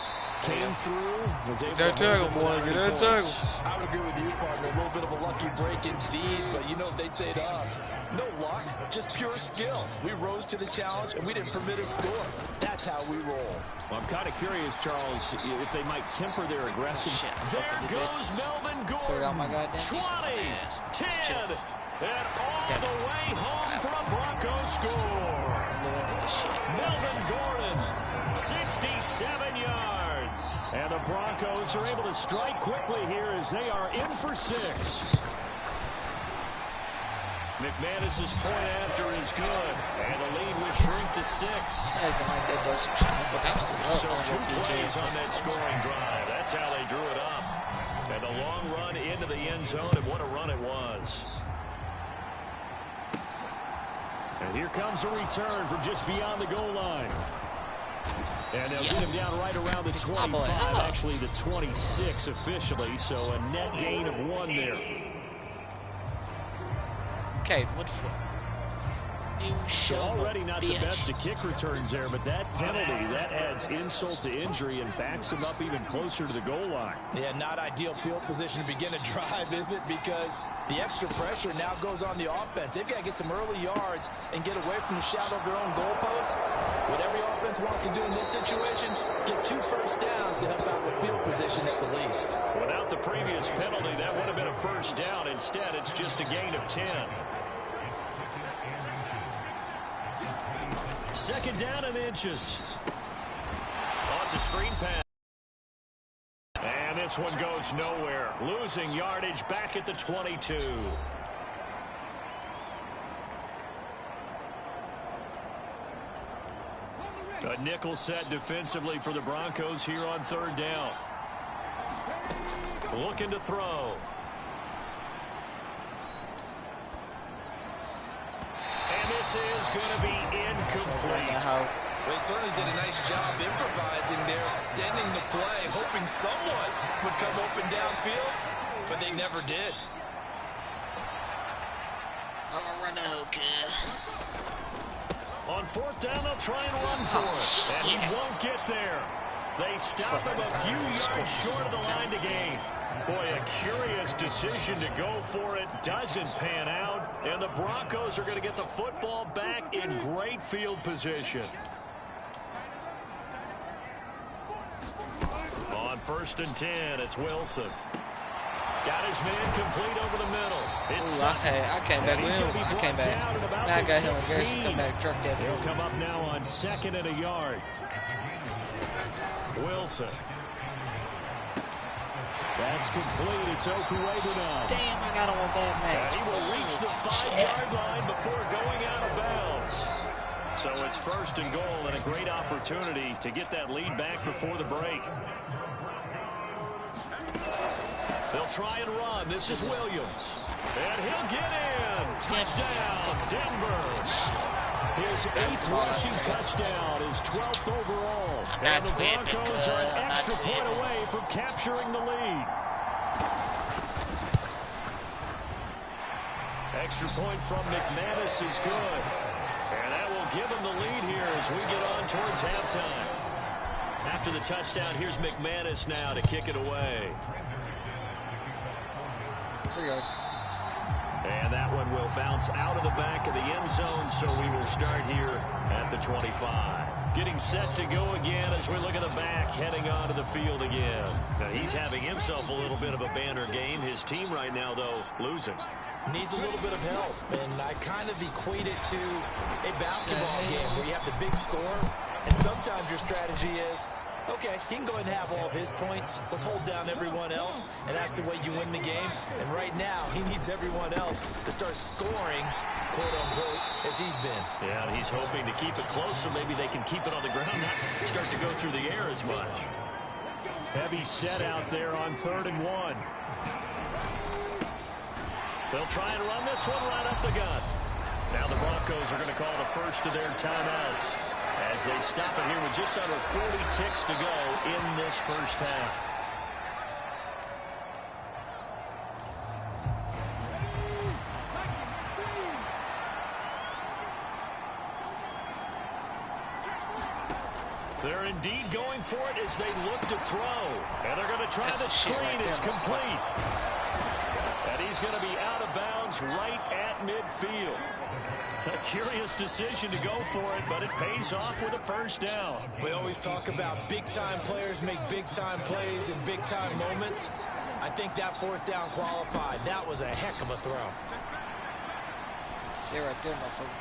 came through. Was able to hold them to 90 points. I would agree with you, partner. A little bit of a lucky break indeed, but you know what they'd say to us. No luck, just pure skill. We rose to the challenge, and we didn't permit a score. That's how we roll. Well, I'm kind of curious, Charles, if they might temper their aggression. There goes Melvin Gordon. 20, 10. And all the way home for a Broncos score. Melvin Gordon, 67 yards. And the Broncos are able to strike quickly here as they are in for 6. McManus's point after is good. And the lead will shrink to 6. So 2 plays on that scoring drive. That's how they drew it up. And a long run into the end zone, and what a run it was. And here comes a return from just beyond the goal line. And they'll get him down right around the 25, actually the 26 officially, so a net gain of 1 there. Okay, what for? So already not the best of kick returns there, but that penalty, that adds insult to injury and backs him up even closer to the goal line. Yeah, not ideal field position to begin a drive, is it? Because the extra pressure now goes on the offense. They've got to get some early yards and get away from the shadow of their own goalposts. What every offense wants to do in this situation, get 2 first downs to help out with field position at the least. Without the previous penalty, that would have been a first down. Instead, it's just a gain of 10. 2nd down and inches. Oh, it's a screen pass. And this one goes nowhere. Losing yardage back at the 22. A nickel set defensively for the Broncos here on 3rd down. looking to throw. And this is going to be incomplete. They certainly did a nice job improvising there, extending the play, hoping someone would come open downfield, but they never did. I'm gonna run the hooker. On 4th down, they'll try and run for it. And he won't get there. They stop him a few yards short of the line to gain. Boy, a curious decision to go for it. Doesn't pan out. And the Broncos are going to get the football back in great field position. On 1st and 10, it's Wilson. Got his man complete over the middle. It's I came back with him. I came back. Now I got him and Garrison come back, truck that. He'll come up now on 2nd and a yard. Wilson. That's complete. It's Okuwebe now. Damn, I got him on bad match. And he will reach the 5-yard line before going out of bounds. So it's 1st and goal and a great opportunity to get that lead back before the break. They'll try and run. This is Williams. And he'll get in. Touchdown, Denver. His 8th rushing touchdown, his 12th overall. And the Broncos are an extra point away from capturing the lead. Extra point from McManus is good. And that will give him the lead here as we get on towards halftime. After the touchdown, here's McManus now to kick it away. 3 yards. And that one will bounce out of the back of the end zone, so we will start here at the 25. Getting set to go again as we look at the back, heading onto the field again. Now, he's having himself a little bit of a banner game. His team right now, though, losing. Needs a little bit of help, and I kind of equate it to a basketball game where you have the big score, and sometimes your strategy is, okay, he can go ahead and have all of his points. Let's hold down everyone else, and that's the way you win the game. And right now, he needs everyone else to start scoring, quote-unquote, as he's been. Yeah, he's hoping to keep it close so maybe they can keep it on the ground, not start to go through the air as much. Heavy set out there on 3rd and 1. They'll try and run this one right up the gut. Now the Broncos are going to call the first of their timeouts as they stop it here with just under 40 ticks to go in this first half. They're indeed going for it as they look to throw. And they're going to try the screen. It's complete. And he's going to be out of bounds right at midfield. A curious decision to go for it, but it pays off with a first down. We always talk about big-time players make big-time plays in big-time moments. I think that 4th down qualified. That was a heck of a throw. See right there, motherfucker.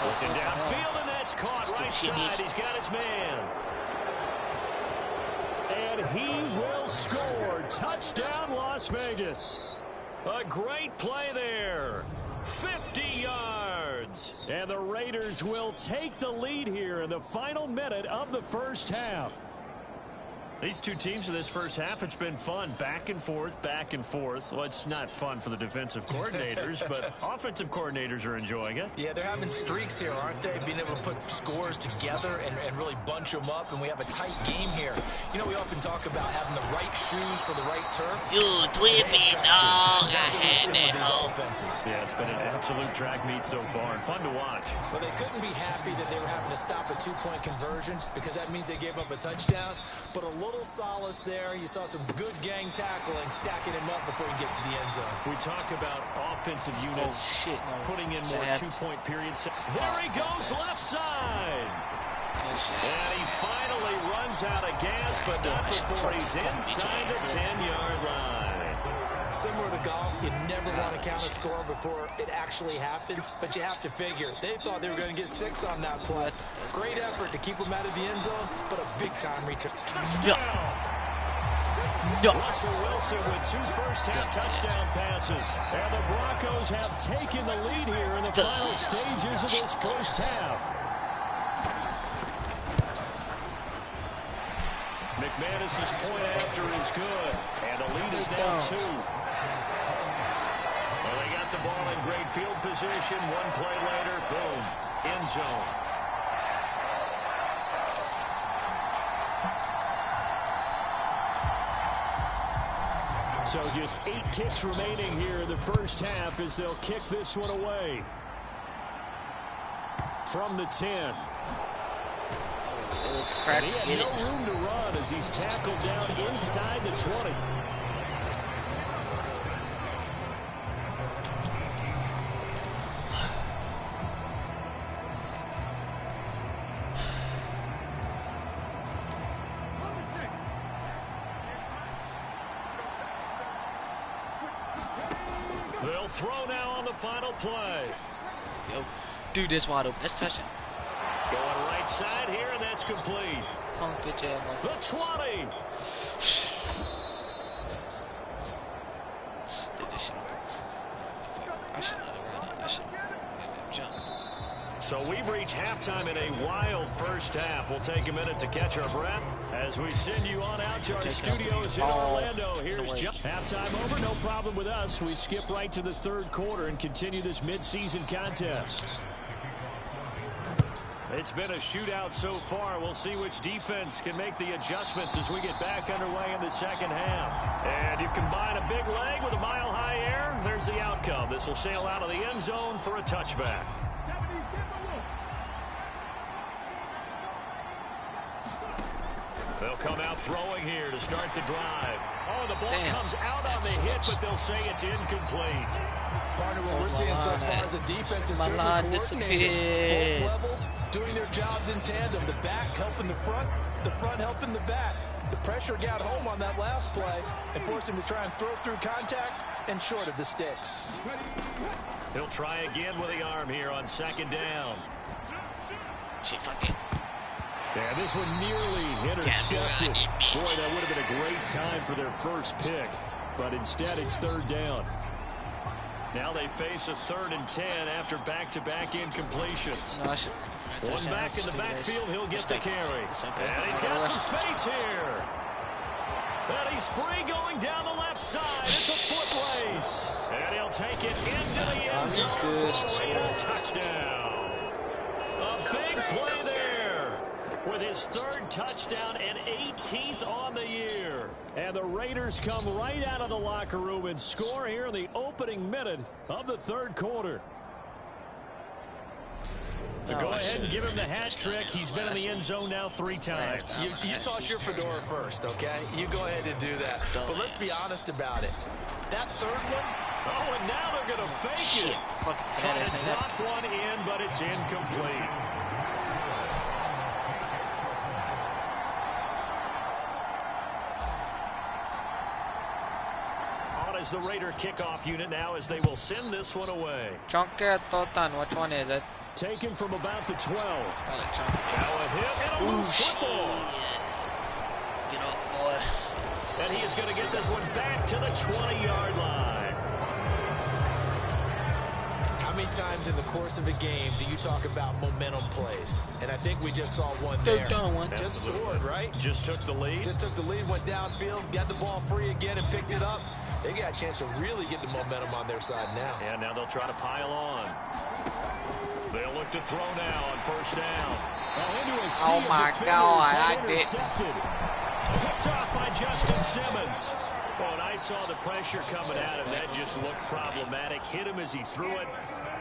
Looking downfield, and that's caught right side. He's got his man. And he will score. Touchdown, Las Vegas. A great play there. 50 yards. And the Raiders will take the lead here in the final minute of the first half. These two teams in this first half, it's been fun. Back and forth, back and forth. Well, it's not fun for the defensive coordinators, but offensive coordinators are enjoying it. Yeah, they're having streaks here, aren't they? Being able to put scores together and really bunch them up, and we have a tight game here. You know, we often talk about having the right shoes for the right turf. You tweepy dog. I had that offenses. Yeah, it's been an absolute track meet so far, and fun to watch. Well, they couldn't be happy that they were having to stop a 2-point conversion because that means they gave up a touchdown, but a little solace there. You saw some good gang tackling, stacking him up before you get to the end zone. We talk about offensive units putting in more 2-point periods. There he goes, left side. And he finally runs out of gas, but not before he's inside the 10-yard line. Similar to golf, you never want to count a score before it actually happens, but you have to figure. They thought they were going to get 6 on that play. Great effort to keep them out of the end zone, but a big-time return. Touchdown! No. Russell Wilson with 2 first-half touchdown passes. And the Broncos have taken the lead here in the final stages of this first half. McManus's point after is good. And the lead is now 2. Well, they got the ball in great field position. One play later, boom, end zone. So just 8 ticks remaining here in the first half as they'll kick this one away. From the 10. And he had no room to run as he's tackled down inside the 20. They'll throw now on the final play. Yo, dude, this wide open. Let's touch it. Going right side here, and that's complete. Punk bitch ass motherfucker. The 20. Did this shit. Fuck, I should let it run it. I should let it jump. So we've reached halftime in a wild first half. We'll take a minute to catch our breath as we send you on out to our studios in Orlando. Here's John. Halftime over, no problem with us. We skip right to the third quarter and continue this midseason contest. It's been a shootout so far. We'll see which defense can make the adjustments as we get back underway in the second half. And you combine a big leg with a mile-high air. There's the outcome. This will sail out of the end zone for a touchback. They'll come out throwing here to start the drive. Oh, the ball comes out on the hit, but they'll say it's incomplete. Partner, what we're seeing so far as a defense is certainly coordinated. Both levels doing their jobs in tandem. The back helping the front helping the back. The pressure got home on that last play and forced him to try and throw through contact and short of the sticks. He'll try again with the arm here on second down. Shit, fuck it. Yeah, this one nearly intercepted. Boy, that would have been a great time for their first pick. But instead, it's third down. Now they face a 3rd and 10 after back-to-back incompletions. One back in the backfield, he'll get the carry. And he's got some space here. And he's free going down the left side. It's a foot race. And he'll take it into the end zone for a Raider touchdown. A big play there with his 3rd touchdown and 18th on the year. And the Raiders come right out of the locker room and score here in the opening minute of the 3rd quarter. Go ahead and give him the hat trick. He's been in the end zone now 3 times. You toss your fedora first, okay? You go ahead and do that. But let's be honest about it. That 3rd one. Oh, and now they're going to fake it. Trying to drop one in, but it's incomplete. Is the Raider kickoff unit now as they will send this one away. Chunky Totan, which one is it? Taken from about the 12. Now a hit and a loose football. Get up, boy. And he is going to get this one back to the 20-yard line. How many times in the course of a game do you talk about momentum plays? And I think we just saw one there. Just scored, right? Just took the lead. Just took the lead, went downfield, got the ball free again and picked it up. They got a chance to really get the momentum on their side now. Yeah, now they'll try to pile on. They'll look to throw now on 1st down. Oh my God, I did. Picked off by Justin Simmons. Oh, and I saw the pressure coming at him. That just looked problematic. Hit him as he threw it.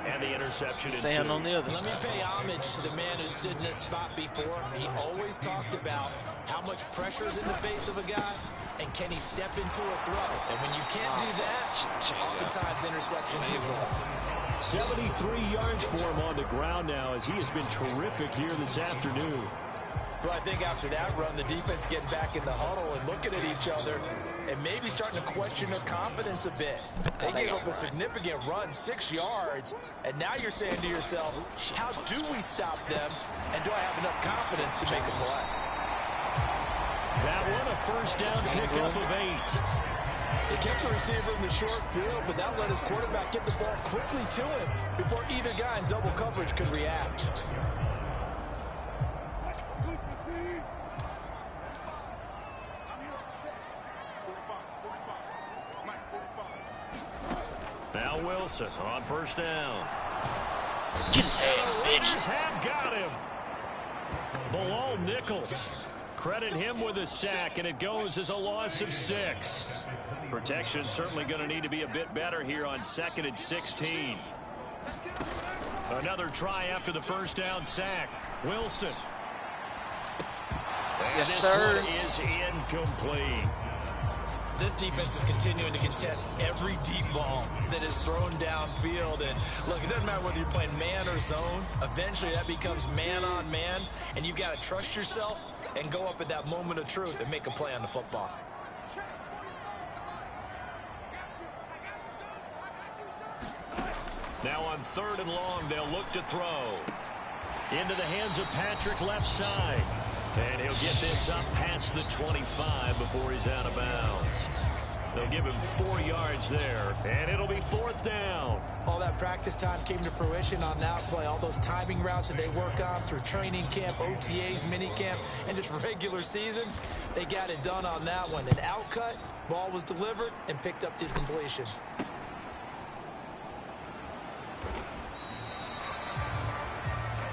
And the interception ensued. On the other side. Let me pay homage to the man who stood in this spot before. He always talked about how much pressure is in the face of a guy. And can he step into a throw? And when you can't do that, oftentimes interceptions result. 73 yards for him on the ground now as he has been terrific here this afternoon. Well, I think after that run, the defense getting back in the huddle and looking at each other and maybe starting to question their confidence a bit. They gave up a significant run, 6 yards, and now you're saying to yourself, how do we stop them, and do I have enough confidence to make a play? That one a 1st down pickup of 8. They kept the receiver in the short field, but that let his quarterback get the ball quickly to him before either guy in double coverage could react. Now Wilson on first down. Get his ass, bitch. Raiders have got him. Bilal Nichols. Credit him with a sack, and it goes as a loss of 6. Protection certainly going to need to be a bit better here on 2nd and 16. Another try after the first down sack. Wilson. And Yes, this sir. one is incomplete. This defense is continuing to contest every deep ball that is thrown downfield. And look, it doesn't matter whether you're playing man or zone. Eventually that becomes man on man, and you've got to trust yourself and go up at that moment of truth and make a play on the football. Now on 3rd and long, they'll look to throw. Into the hands of Patrick left side. And he'll get this up past the 25 before he's out of bounds. They'll give him 4 yards there, and it'll be 4th down. All that practice time came to fruition on that play. All those timing routes that they work on through training camp, OTAs, mini camp, and just regular season, they got it done on that one. An out cut, ball was delivered, and picked up the completion.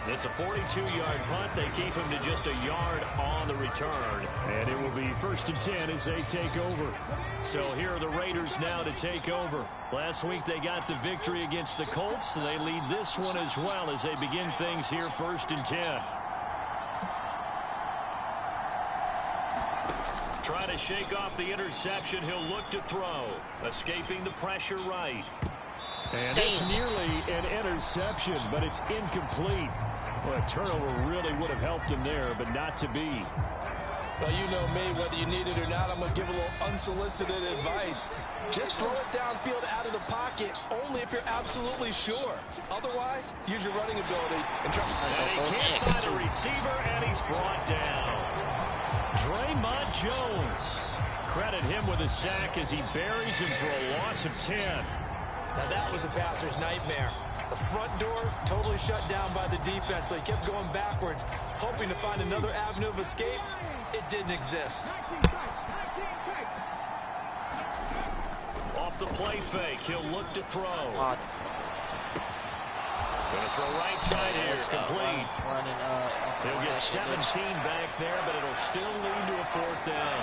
It's a 42-yard punt. They keep him to just a yard on the return. And it will be 1st and 10 as they take over. So here are the Raiders now to take over. Last week they got the victory against the Colts, and they lead this one as well as they begin things here 1st and 10. Try to shake off the interception. He'll look to throw. Escaping the pressure right. And it's nearly an interception, but it's incomplete. Well, a turnover really would have helped him there, but not to be. Well, you know me, whether you need it or not, I'm going to give a little unsolicited advice. Just throw it downfield out of the pocket, only if you're absolutely sure. Otherwise, use your running ability and try. And he can't find a receiver, and he's brought down. Draymond Jones. Credit him with a sack as he buries him for a loss of 10. Now that was a passer's nightmare. The front door totally shut down by the defense, so he kept going backwards, hoping to find another avenue of escape. It didn't exist. Off the play fake, he'll look to throw. Gonna throw right side here, complete. He'll get 17 back there, but it'll still lead to a 4th down.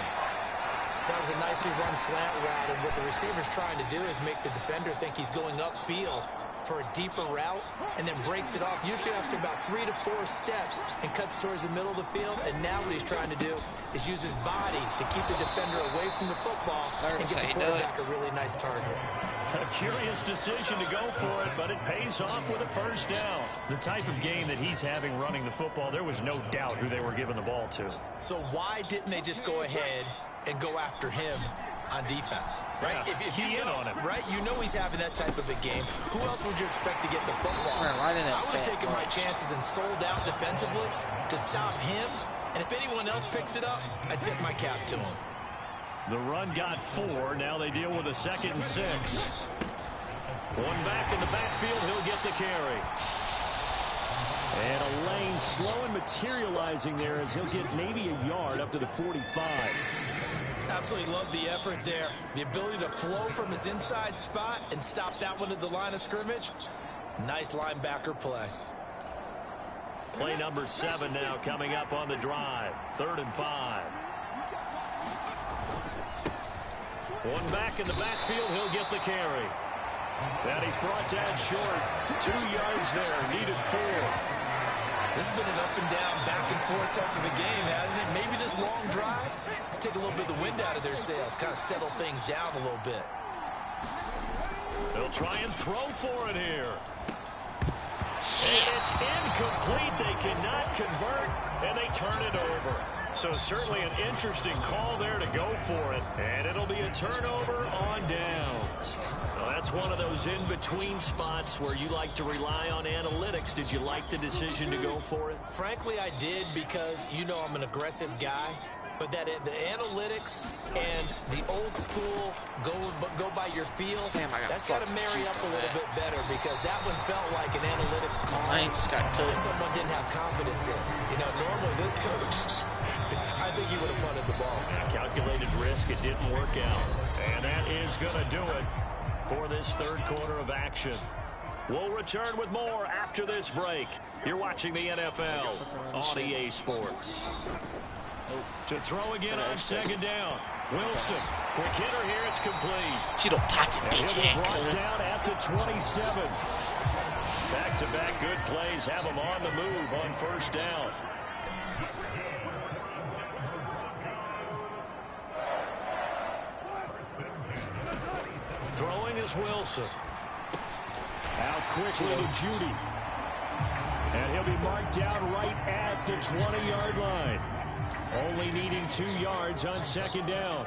That was a nicely run slant route, and what the receiver's trying to do is make the defender think he's going upfield for a deeper route, and then breaks it off, usually after about 3 to 4 steps, and cuts towards the middle of the field. And now what he's trying to do is use his body to keep the defender away from the football and get the quarterback a really nice target. A curious decision to go for it, but it pays off with a 1st down. The type of game that he's having running the football, there was no doubt who they were giving the ball to. So why didn't they just go ahead and go after him on defense, right? Yeah, if you know, on him, right? You know he's having that type of a game. Who else would you expect to get the football? I would have taken my chances and sold out defensively to stop him. And if anyone else picks it up, I tip my cap to him. The run got 4. Now they deal with a 2nd and 6. One back in the backfield. He'll get the carry. And a lane slow and materializing there as he'll get maybe a yard up to the 45. Absolutely love the effort there. The ability to flow from his inside spot and stop that one at the line of scrimmage. Nice linebacker play. Play number 7 now coming up on the drive. 3rd and 5. One back in the backfield. He'll get the carry. And he's brought down short. 2 yards there. Needed 4. This has been an up and down, back and forth type of a game, hasn't it? Maybe this long drive take a little bit of the wind out of their sails, kind of settle things down a little bit. They'll try and throw for it here. And it's incomplete. They cannot convert, and they turn it over. So certainly an interesting call there to go for it. And it'll be a turnover on downs. Well, that's one of those in-between spots where you like to rely on analytics. Did you like the decision to go for it? Frankly, I did, because you know I'm an aggressive guy. But that the analytics and the old school go by your feel, that's got to marry up a little bit better, because that one felt like an analytics call that someone didn't have confidence in. You know, normally this coach, I think he would have punted the ball. Calculated risk. It didn't work out. And that is going to do it for this third quarter of action. We'll return with more after this break. You're watching the NFL on EA Sports. To throw again on second down. Wilson, quick hitter here, it's complete. She don't pocket, bitch. He'll be brought down at the 27. Back-to-back good plays have him on the move on first down. Throwing is Wilson. Out quickly to Judy. And he'll be marked down right at the 20-yard line. Only needing 2 yards on second down.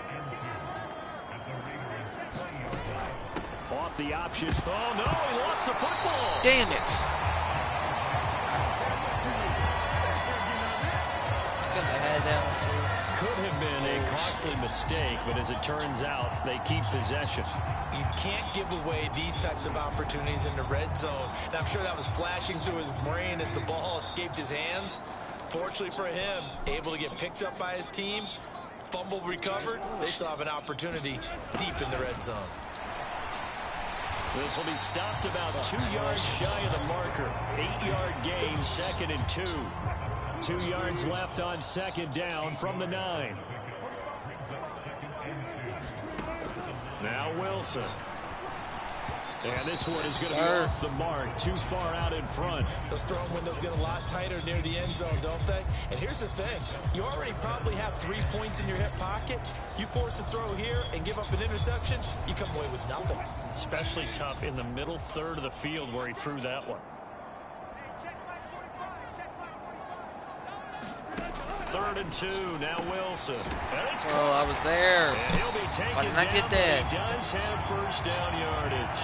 Off the option. Oh, no, he lost the football. Damn it. Could have had that one, too. Could have been a costly mistake, but as it turns out, they keep possession. You can't give away these types of opportunities in the red zone. And I'm sure that was flashing through his brain as the ball escaped his hands. Fortunately for him, able to get picked up by his team, fumble recovered, they still have an opportunity deep in the red zone. This will be stopped about 2 yards shy of the marker. 8-yard gain, 2nd and 2. 2 yards left on second down from the 9. Now Wilson. And this one is going to be off the mark, too far out in front. Those throwing windows get a lot tighter near the end zone, don't they? And here's the thing. You already probably have 3 points in your hip pocket. You force a throw here and give up an interception, you come away with nothing. Especially tough in the middle third of the field where he threw that one. 3rd and 2, now Wilson. Oh, I was there. And he'll be taken Why didn't I get that? He does have first down yardage.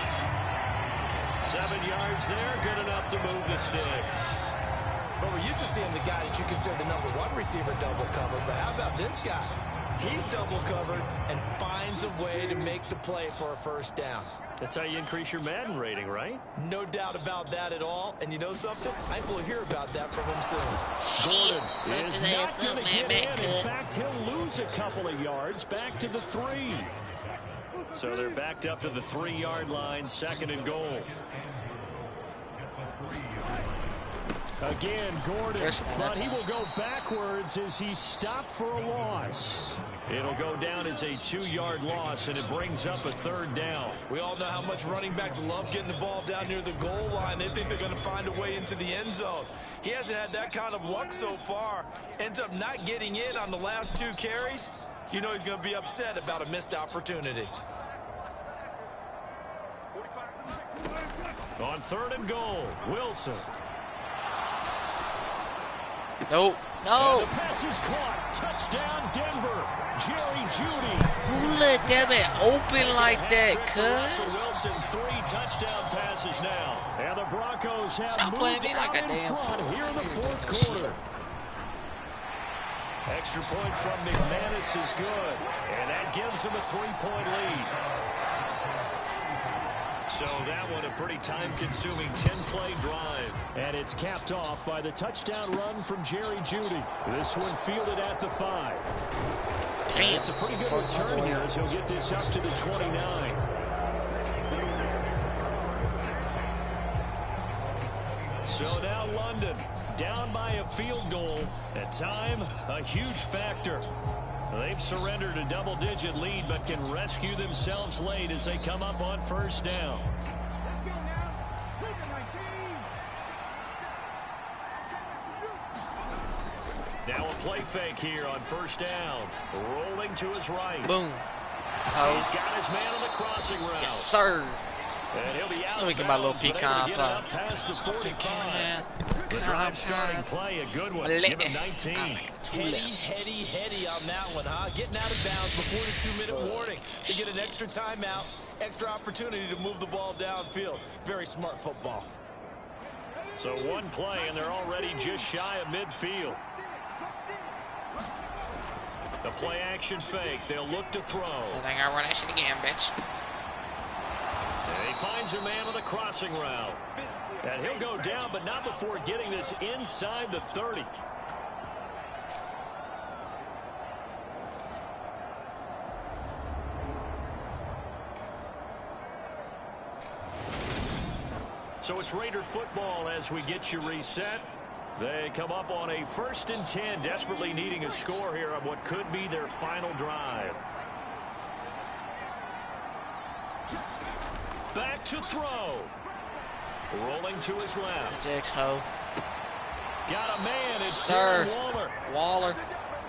7 yards there, good enough to move the sticks. But we're used to seeing the guy that you consider the #1 receiver double covered. But how about this guy? He's double covered and finds a way to make the play for a first down. That's how you increase your Madden rating, right? No doubt about that at all. And you know something? I will hear about that from him soon. Gordon is not going to get in. In fact, he'll lose a couple of yards back to the 3. So they're backed up to the 3-yard line, 2nd and goal. Again, Gordon, but he will go backwards as he's stopped for a loss. It'll go down as a 2-yard loss, and it brings up a 3rd down. We all know how much running backs love getting the ball down near the goal line. They think they're going to find a way into the end zone. He hasn't had that kind of luck so far. Ends up not getting in on the last 2 carries. You know he's going to be upset about a missed opportunity. On 3rd and goal, Wilson. Nope. No. And the pass is caught. Touchdown, Denver. Jerry Jeudy. Who let them open like that, cuz? Wilson, 3 touchdown passes now. And the Broncos have Stop playing moved me like out a in damn front here in the 4th quarter. Extra point from McManus is good. And that gives him a 3-point lead. So that one a pretty time-consuming 10-play drive. And it's capped off by the touchdown run from Jerry Jeudy. This one fielded at the 5. Damn. It's a pretty good return here as he'll get this up to the 29. So now London down by a field goal. At time, a huge factor. They've surrendered a double-digit lead, but can rescue themselves late as they come up on first down. Now a play fake here on first down. Rolling to his right. Boom. He's got his man on the crossing route. Yes, sir. And he'll be out. Let me get my little pecan pie. Past the 45. The drive starting play, a good one. Give him 19. Heady on that one, huh? Getting out of bounds before the 2-minute warning. They get an extra timeout, extra opportunity to move the ball downfield. Very smart football. So one play, and they're already just shy of midfield. The play action fake. They'll look to throw. I think I run that shit again, bitch. And he finds a man on the crossing route. And he'll go down, but not before getting this inside the 30. So it's Raider football as we get you reset. They come up on a 1st and 10, desperately needing a score here on what could be their final drive. Back to throw. Rolling to his left. It's X-Ho. Got a man. It's Sir. Waller.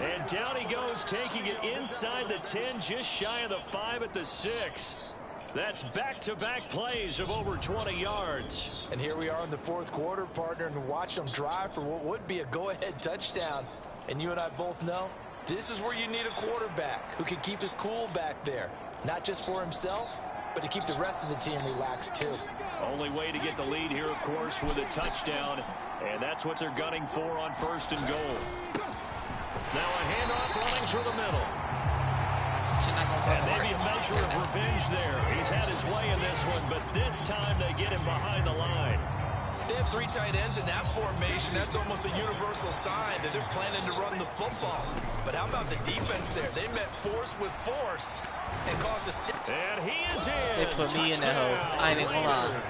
And down he goes, taking it inside the 10, just shy of the 5 at the 6. That's back-to-back plays of over 20 yards. And here we are in the 4th quarter, partner, and watch them drive for what would be a go-ahead touchdown. And you and I both know this is where you need a quarterback who can keep his cool back there. Not just for himself, but to keep the rest of the team relaxed too. Only way to get the lead here, of course, with a touchdown. And that's what they're gunning for on 1st and goal. Now a handoff running through the middle. And maybe a measure of revenge there. He's had his way in this one, but this time they get him behind the line. They have 3 tight ends in that formation. That's almost a universal sign that they're planning to run the football. But how about the defense there? They met force with force and caused a step. And he is in. They put me in that hole. I ain't even gonna lie.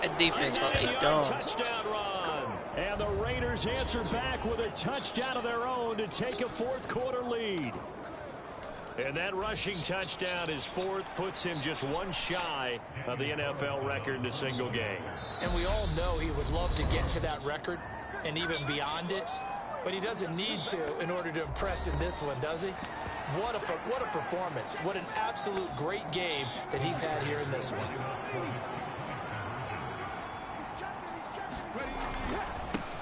That defense was a dumb. Touchdown run. And the Raiders answer back with a touchdown of their own to take a 4th quarter lead. And that rushing touchdown, his 4th, puts him just 1 shy of the NFL record in a single game. And we all know he would love to get to that record and even beyond it, but he doesn't need to in order to impress in this one, does he? What a performance. What an absolute great game that he's had here in this one.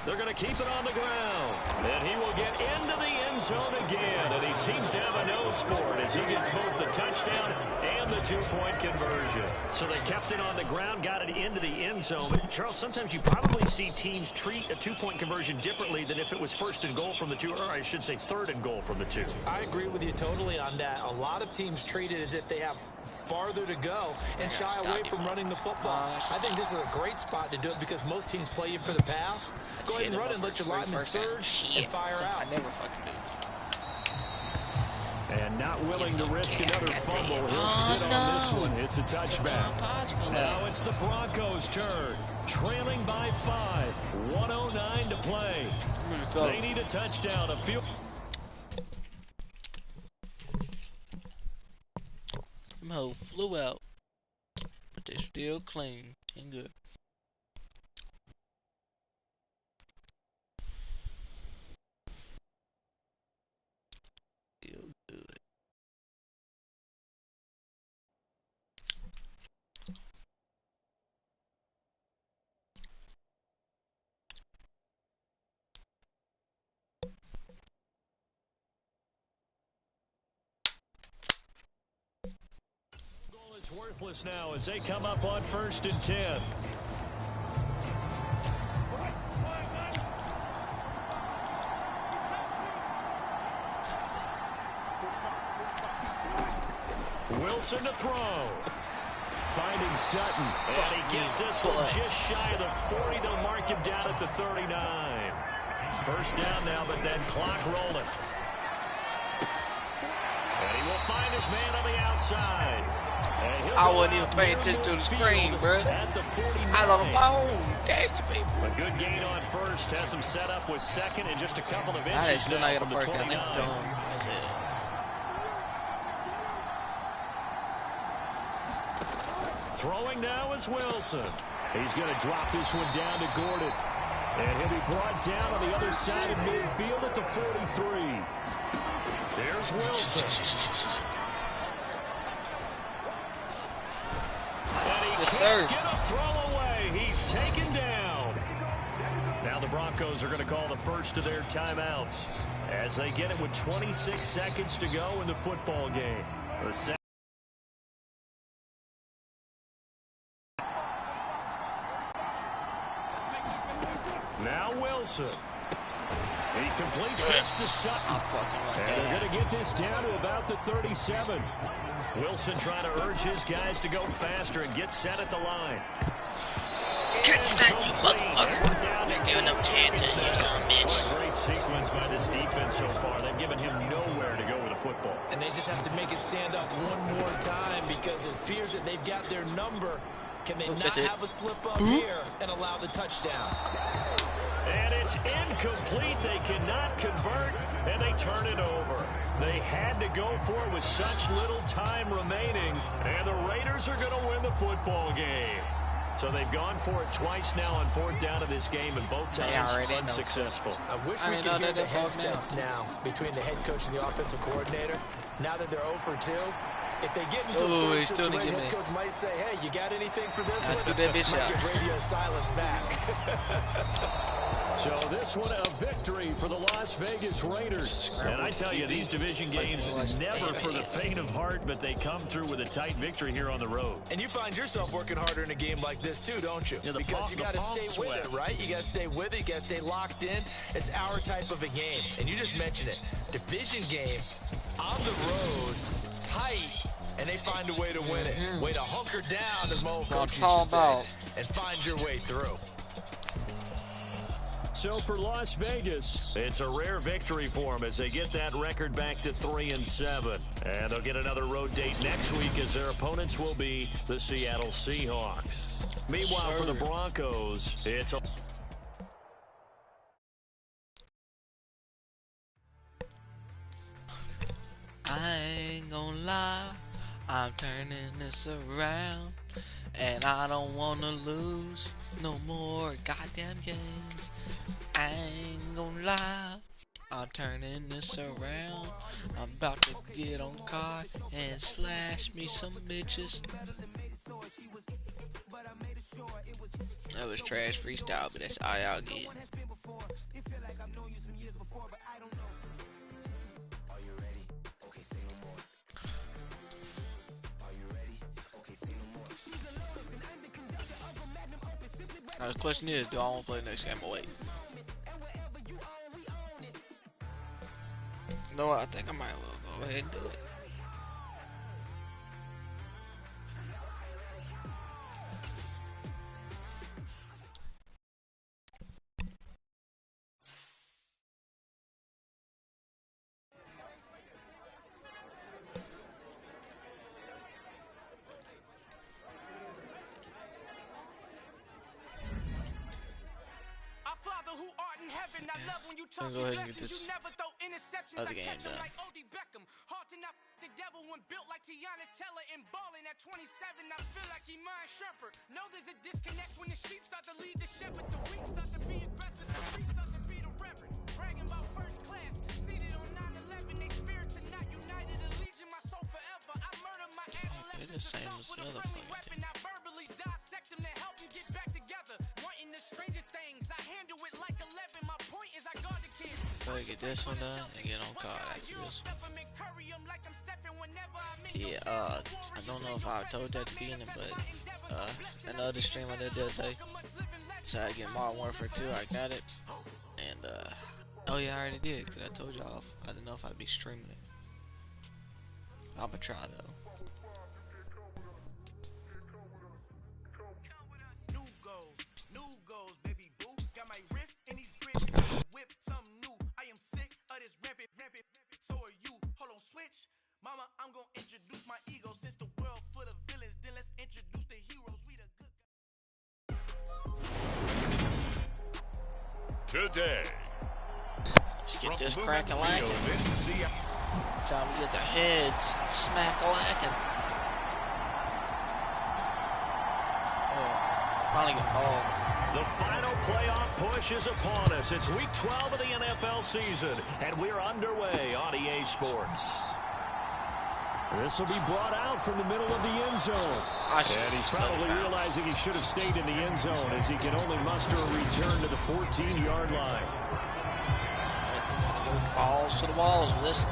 They're going to keep it on the ground. And he will get into the end zone again. And he seems to have a nose for it as he gets both the touchdown and the 2-point conversion. So they kept it on the ground, got it into the end zone. Charles, sometimes you probably see teams treat a 2-point conversion differently than if it was 1st and goal from the 2, or I should say 3rd and goal from the 2. I agree with you totally on that. A lot of teams treat it as if they have farther to go and shy away from running the football. I think this is a great spot to do it because most teams play you for the pass. Go ahead and run and let your linemen surge and fire out. I never fucking do. And not willing to risk another fumble. He'll sit on this one. It's a touchback. Now it's the Broncos' turn. Trailing by 5. 1:09 to play. They need a touchdown. A field. Them hoes flew out, but they're still clean and good. Still good. Worthless now as they come up on 1st and 10. Wilson to throw. Finding Sutton. And he gets this one just shy of the 40. They'll mark him down at the 39. 1st down now, but then clock rolling. And he will find his man on the outside. I wasn't even paying attention to the screen, bro. I was on the phone, texting people. A good gain on 1st. Has him set up with 2nd and just a couple of inches. I still not from get a the 29. That's it. Throwing now is Wilson. He's going to drop this one down to Gordon. And he'll be brought down on the other side of midfield at the 43. There's Wilson. Yes, sir. Get a throw away. He's taken down. Now the Broncos are going to call the first of their timeouts as they get it with 26 seconds to go in the football game. Now Wilson. He completes this to Sutton. And they're going to get this down to about the 37. Wilson trying to urge his guys to go faster and get set at the line. Get that, you motherfucker. They're giving them chances, you son of a bitch. What a great sequence by this defense so far. They've given him nowhere to go with the football. And they just have to make it stand up one more time because it appears that they've got their number Can they not have a slip up here and allow the touchdown? And it's incomplete. They cannot convert, and they turn it over. They had to go for it with such little time remaining, and the Raiders are going to win the football game. So they've gone for it twice now on 4th down of this game, and both times unsuccessful. I wish we could hear the headsets now between the head coach and the offensive coordinator. Now that they're 0 for 2, if they get into a third situation, head coach might say, hey, you got anything for this one? Might get radio silence back. So this one a victory for the Las Vegas Raiders. And I tell you, these division games never for the faint of heart, but they come through with a tight victory here on the road. And you find yourself working harder in a game like this too, don't you? Yeah, because you got to stay with it, right? You got to stay with it. You got to stay locked in. It's our type of a game. And you just mentioned it. Division game, on the road, tight, and they find a way to win it. Way to hunker down, as my old coach used to say, and find your way through. So for Las Vegas, it's a rare victory for them as they get that record back to 3-7. And they'll get another road date next week as their opponents will be the Seattle Seahawks. Meanwhile, for the Broncos, it's a... I ain't gonna lie, I'm turning this around, and I don't wanna lose no more goddamn games. I ain't gonna lie, I'm turning this around. I'm about to get on car and slash me some bitches. That was trash freestyle, but that's all y'all get. Now the question is, do I want to play the next game or wait? No, I think I might well go ahead and do it. Who art in heaven, I love when you talk blessings. You never throw interceptions. I catch them like O.D. Beckham. Hard to not the devil when built like Tiana Teller and balling at 27. I feel like Iman Shumpert. Know there's a disconnect when the sheep start to lead the shepherd. The weak start to be aggressive. The street start to be the reverend. Bragging about first class. Seated on 9/11. They spirits are not united. A legion, my soul forever. I murder my adolescents. It is same as the other weapon. I verbally dissect them to help them get back together. Wanting the stranger things. I handle it like 11. My point is I guard the kids. Gotta get this one done and get on card after this one. Yeah, I don't know if I told you at the beginning, but another stream I did the other day. So I get Modern Warfare 2, I got it. And oh yeah, I already did, cause I told y'all I didn't know if I'd be streaming it. I'ma try though. Mama, I'm gonna introduce my ego. Since the world full of villains, then let's introduce the heroes. We the good guys. Today, let's get this crack-a-lackin'. Time to get the heads smack-a-lackin'. Oh, finally get ball. The final playoff push is upon us. It's week 12 of the NFL season, and we're underway on EA Sports. This will be brought out from the middle of the end zone. And he's probably realizing he should have stayed in the end zone as he can only muster a return to the 14-yard line. Balls to the walls with this.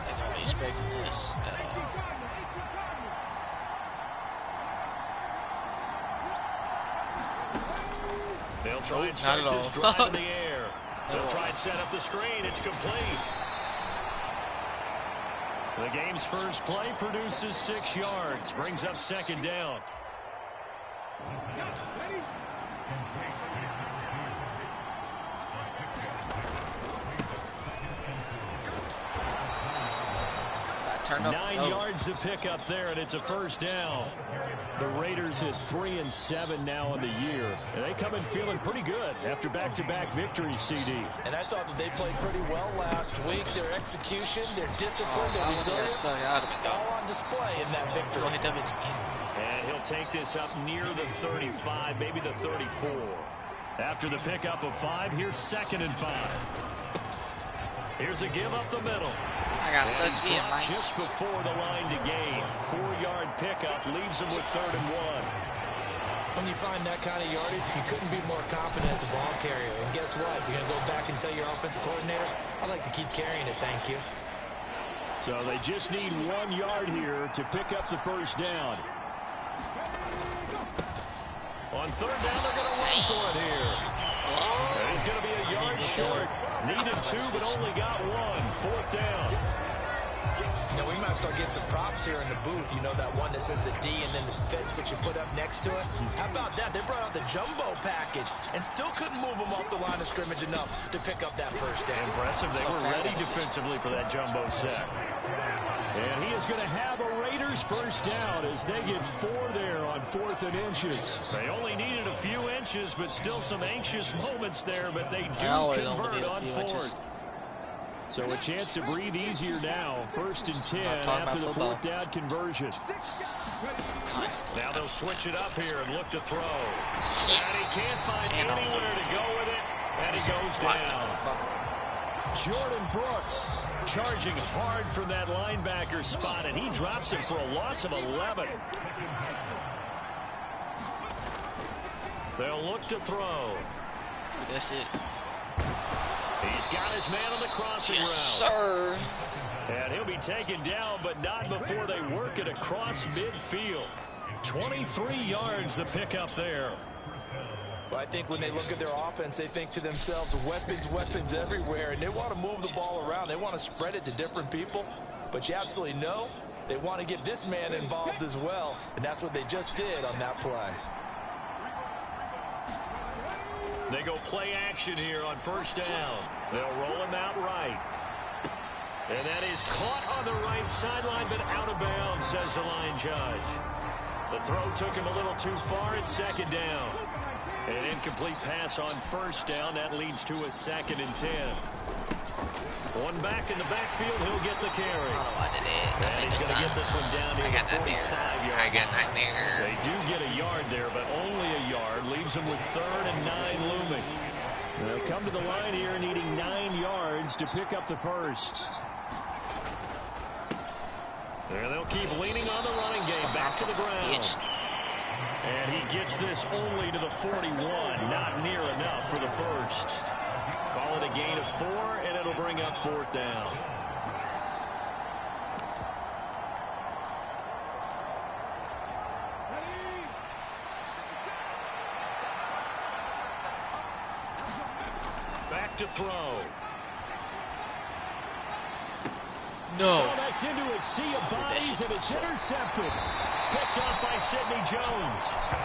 They're going to be expecting this at all. They'll try and start this drive in the air. They'll try and set up the screen. It's complete. The game's first play produces 6 yards, brings up second down. Turn up. 9 yards to pick up there, and it's a first down. The Raiders at 3-7 now in the year. And they come in feeling pretty good after back-to-back victories, CD. And I thought that they played pretty well last week. Their execution, their discipline, their resilience, all on display in that victory. And he'll take this up near the 35, maybe the 34. After the pickup of 5, here's 2nd and 5. Here's a give up the middle. I got just before the line to gain. 4-yard pickup leaves him with 3rd and 1. When you find that kind of yardage, you couldn't be more confident as a ball carrier. And guess what? You're going to go back and tell your offensive coordinator, I'd like to keep carrying it, thank you. So they just need 1 yard here to pick up the first down. On 3rd down, they're going to run for it here. And he's going to be a yard short. Needed 2, but only got 1. 4th down. You know, we might start getting some props here in the booth. You know, that one that says the D and then the fence that you put up next to it? How about that? They brought out the jumbo package and still couldn't move them off the line of scrimmage enough to pick up that first down. Impressive. They were ready defensively for that jumbo set. And he is going to have a Raiders first down as they get 4 there on 4th and inches. They only needed a few inches, but still some anxious moments there, but they do convert on 4th. So a chance to breathe easier now. 1st and 10 after the 4th down conversion. Now they'll switch it up here and look to throw. And he can't find anywhere to go with it, and he goes down. Jordan Brooks charging hard from that linebacker spot, and he drops him for a loss of 11. They'll look to throw. That's it. He's got his man on the crossing route. Sir. And he'll be taken down, but not before they work it across midfield. 23 yards the pickup there. Well, I think when they look at their offense, they think to themselves, weapons, weapons everywhere, and they want to move the ball around. They want to spread it to different people, but you absolutely know they want to get this man involved as well, and that's what they just did on that play. They go play action here on 1st down. They'll roll him out right. And that is caught on the right sideline, but out of bounds, says the line judge. The throw took him a little too far at 2nd down. An incomplete pass on 1st down. That leads to a 2nd and 10. One back in the backfield. He'll get the carry. And he's going to get this one down to the 45-yard. I got that there. They do get a yard there, but only a yard. Leaves them with 3rd and 9 looming. They'll come to the line here needing 9 yards to pick up the first. And they'll keep leaning on the running game. Back to the ground. And he gets this only to the 41. Not near enough for the first. Call it a gain of 4, and it'll bring up 4th down. Back to throw. No. Oh, that's into a sea of bodies, and it's intercepted. Picked off by Sidney Jones.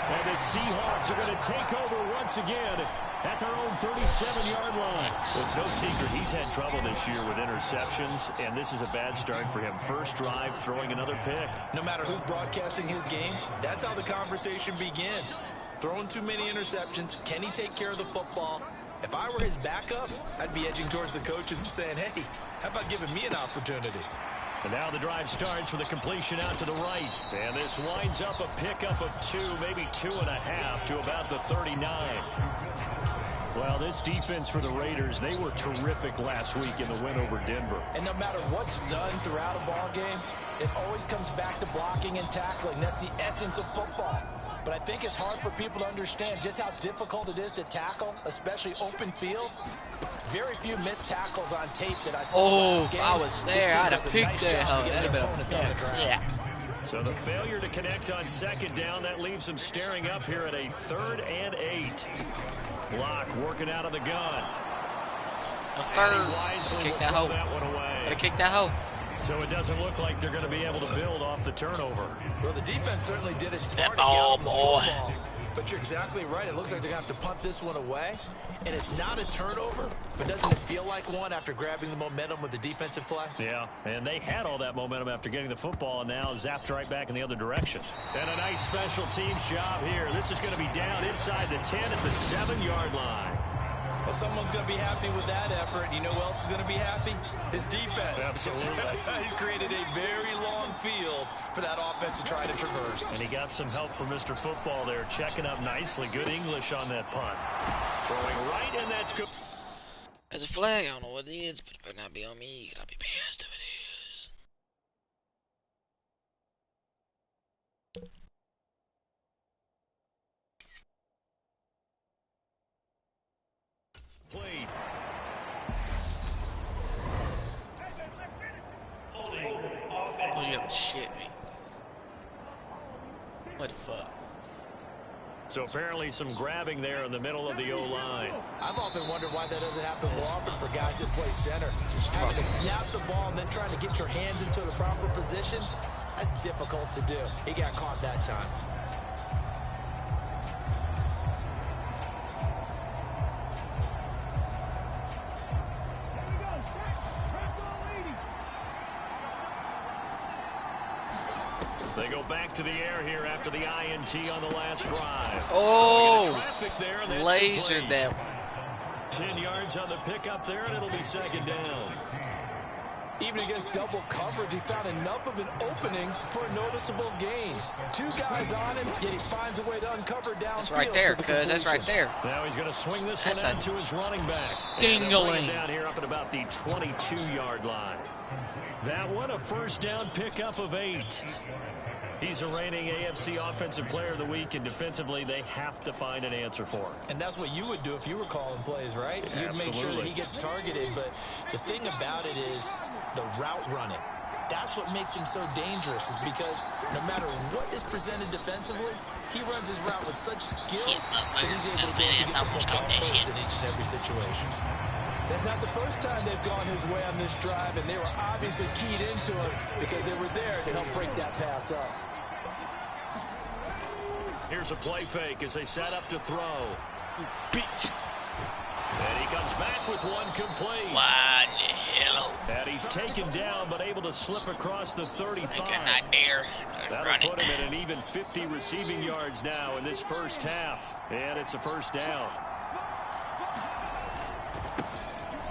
And the Seahawks are going to take over once again at their own 37-yard line. Well, it's no secret he's had trouble this year with interceptions, and this is a bad start for him. First drive, throwing another pick. No matter who's broadcasting his game, that's how the conversation begins. Throwing too many interceptions. Can he take care of the football? If I were his backup, I'd be edging towards the coaches and saying, hey, how about giving me an opportunity? And now the drive starts with a completion out to the right. And this winds up a pickup of 2, maybe 2.5 to about the 39. Well, this defense for the Raiders, they were terrific last week in the win over Denver. And no matter what's done throughout a ball game, it always comes back to blocking and tackling. That's the essence of football. But I think it's hard for people to understand just how difficult it is to tackle, especially open field. Very few missed tackles on tape that I saw last game. I was there. I'd have picked that. Yeah. So the failure to connect on 2nd down, that leaves them staring up here at a 3rd and 8. Block working out of the gun. A 3rd. Kick that hole. That one away. Gotta kick that hole. So it doesn't look like they're going to be able to build off the turnover. Well, the defense certainly did its part to get off the football. But you're exactly right. It looks like they're going to have to punt this one away. And it's not a turnover, but doesn't it feel like one after grabbing the momentum with the defensive play? Yeah, and they had all that momentum after getting the football, and now zapped right back in the other direction. And a nice special teams job here. This is going to be down inside the 10 at the 7-yard line. Well, someone's going to be happy with that effort. You know who else is going to be happy? His defense. Absolutely. He's created a very long field for that offense to try to traverse. And he got some help from Mr. Football there, checking up nicely. Good English on that punt. Throwing right, and that's good. There's a flag. I don't know what it is, but it better not be on me, because I'll be pissed if it is. Played. Oh, you have to shit me. What the fuck? So apparently some grabbing there in the middle of the O-line. I've often wondered why that doesn't happen more often for guys that play center. Having to snap the ball and then trying to get your hands into the proper position, that's difficult to do. He got caught that time. They go back to the air here after the INT on the last drive. Oh, so traffic there, and that's lasered complete. that one. 10 yards on the pickup there, and it'll be second down. Even against double coverage, he found enough of an opening for a noticeable gain. 2 guys on him, yet he finds a way to uncover downfield. That's right there, cuz. That's right there. Now he's going to swing this one out to his running back. Ding-a-ling. Down here up at about the 22-yard line. That one, a first down pickup of 8. He's a reigning AFC Offensive Player of the Week, and defensively, they have to find an answer for him. And that's what you would do if you were calling plays, right? You'd Absolutely. make sure that he gets targeted. But the thing about it is the route running. That's what makes him so dangerous, is because no matter what is presented defensively, he runs his route with such skill that he's able to get the football first in each and every situation. That's not the first time they've gone his way on this drive, and they were obviously keyed into it because they were there to help break that pass up. Here's a play fake as they set up to throw. Bitch. And he comes back with one complete. What the hell? And he's taken down, but able to slip across the 35. I think I'm not there. That'll put him at an even 50 receiving yards now in this first half. And it's a first down.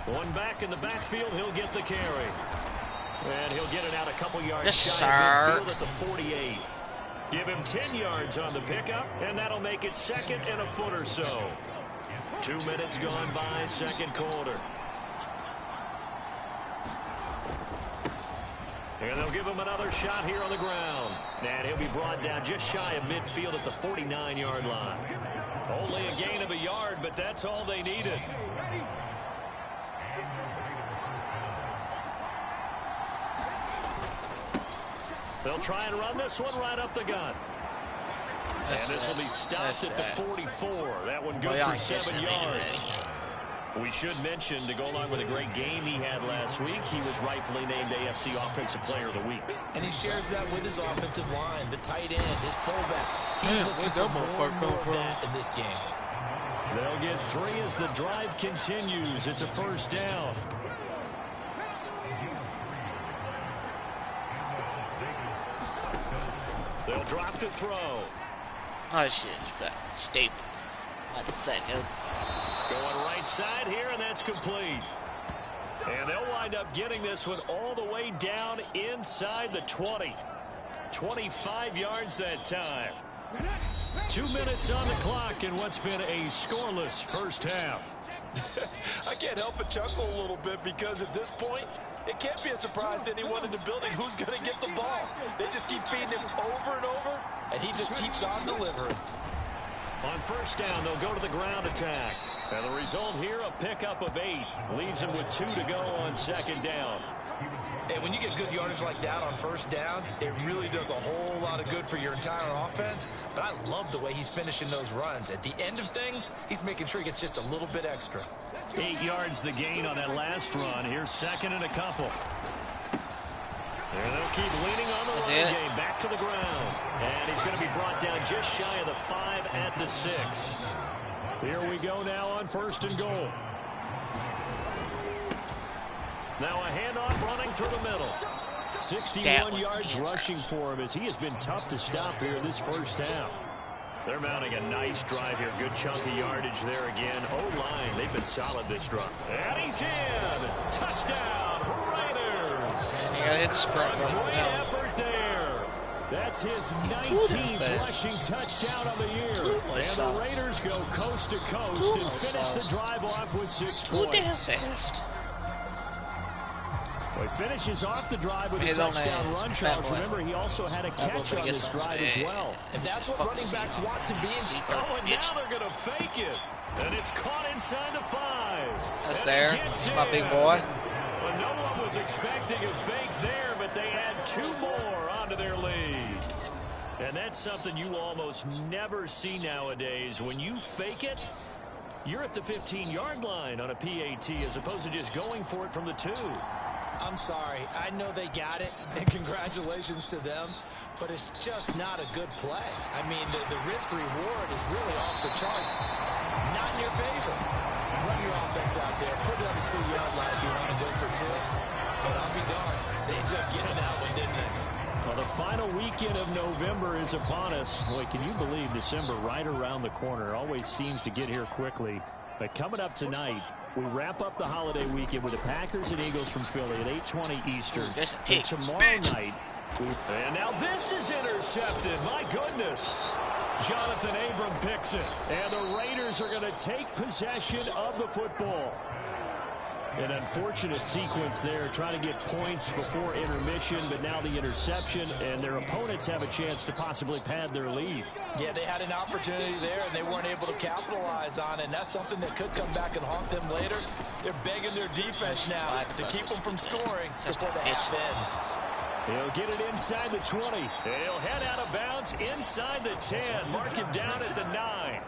One back in the backfield, he'll get the carry. And he'll get it out a couple yards shy of midfield at the 48. Give him 10 yards on the pickup, and that'll make it second and a foot or so. 2 minutes gone by, second quarter. And they'll give him another shot here on the ground. And he'll be brought down just shy of midfield at the 49-yard line. Only a gain of a yard, but that's all they needed. They'll try and run this one right up the gut. And this will be stopped at the 44. That one good for 7 yards. We should mention, to go along with a great game he had last week, he was rightfully named AFC Offensive Player of the Week. And he shares that with his offensive line, the tight end, his fullback. He's looking for more of that in this game. They'll get 3 as the drive continues. It's a first down. They'll drop to throw. Oh shit, stupid. What the fuck, Going right side here, and that's complete. And they'll wind up getting this one all the way down inside the 20. 25 yards that time. 2 minutes on the clock in what's been a scoreless first half. I can't help but chuckle a little bit because at this point, it can't be a surprise to anyone in the building who's going to get the ball. They just keep feeding him over and over, and he just keeps on delivering. On first down, they'll go to the ground attack. And the result here, a pickup of 8. Leaves him with 2 to go on second down. And when you get good yardage like that on first down, it really does a whole lot of good for your entire offense. But I love the way he's finishing those runs. At the end of things, he's making sure he gets just a little bit extra. 8 yards the gain on that last run. Here's second and a couple. And they'll keep leaning on the running game. Back to the ground. And he's going to be brought down just shy of the 5 at the 6. Here we go now on 1st and goal. Now a handoff running through the middle. 61 yards rushing for him as he has been tough to stop here this first half. They're mounting a nice drive here. Good chunk of yardage there again. O-line, they've been solid this drive. And he's in. Touchdown, Raiders. And he got hit the sprint. Great effort there. That's his 19th rushing touchdown of the year. And the Raiders go coast to coast and finish the drive off with 6 points. Well, he finishes off the drive with a touchdown run, Charles. Remember, he also had a catch on this drive as well. And that's what running backs want to be. Oh, and now they're going to fake it. And it's caught inside the 5. That's there. That's my big boy. But no one was expecting a fake there, but they add 2 more onto their lead. And that's something you almost never see nowadays. When you fake it, you're at the 15-yard line on a PAT as opposed to just going for it from the 2. I'm sorry. I know they got it, and congratulations to them, but it's just not a good play. I mean, the risk-reward is really off the charts. Not in your favor. Run your offense out there. Put it on the 2-yard line if you want to go for 2. But I'll be darned. They ended up getting that one, didn't they? Well, the final weekend of November is upon us. Boy, can you believe December right around the corner? It always seems to get here quickly. But coming up tonight, we wrap up the holiday weekend with the Packers and Eagles from Philly at 8:20 Eastern. And tomorrow night, and now this is intercepted. My goodness. Jonathan Abram picks it. And the Raiders are going to take possession of the football. An unfortunate sequence there, trying to get points before intermission, but now the interception, and their opponents have a chance to possibly pad their lead. Yeah, they had an opportunity there, and they weren't able to capitalize on it, and that's something that could come back and haunt them later. They're begging their defense now to keep them from scoring before the half ends. He'll get it inside the 20. He'll head out of bounds inside the 10. Mark him down at the 9.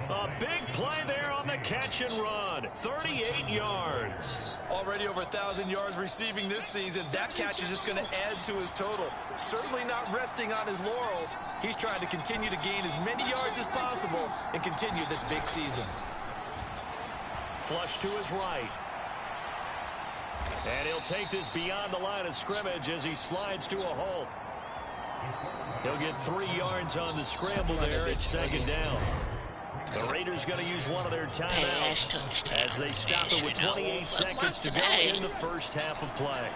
A big play there on the catch and run. 38 yards. Already over 1,000 yards receiving this season. That catch is just going to add to his total. Certainly not resting on his laurels. He's trying to continue to gain as many yards as possible and continue this big season. Flush to his right. And he'll take this beyond the line of scrimmage as he slides to a hole. He'll get 3 yards on the scramble there. It's 2nd down. The Raiders going to use one of their timeouts as they stop it with 28 seconds to go in the first half of play.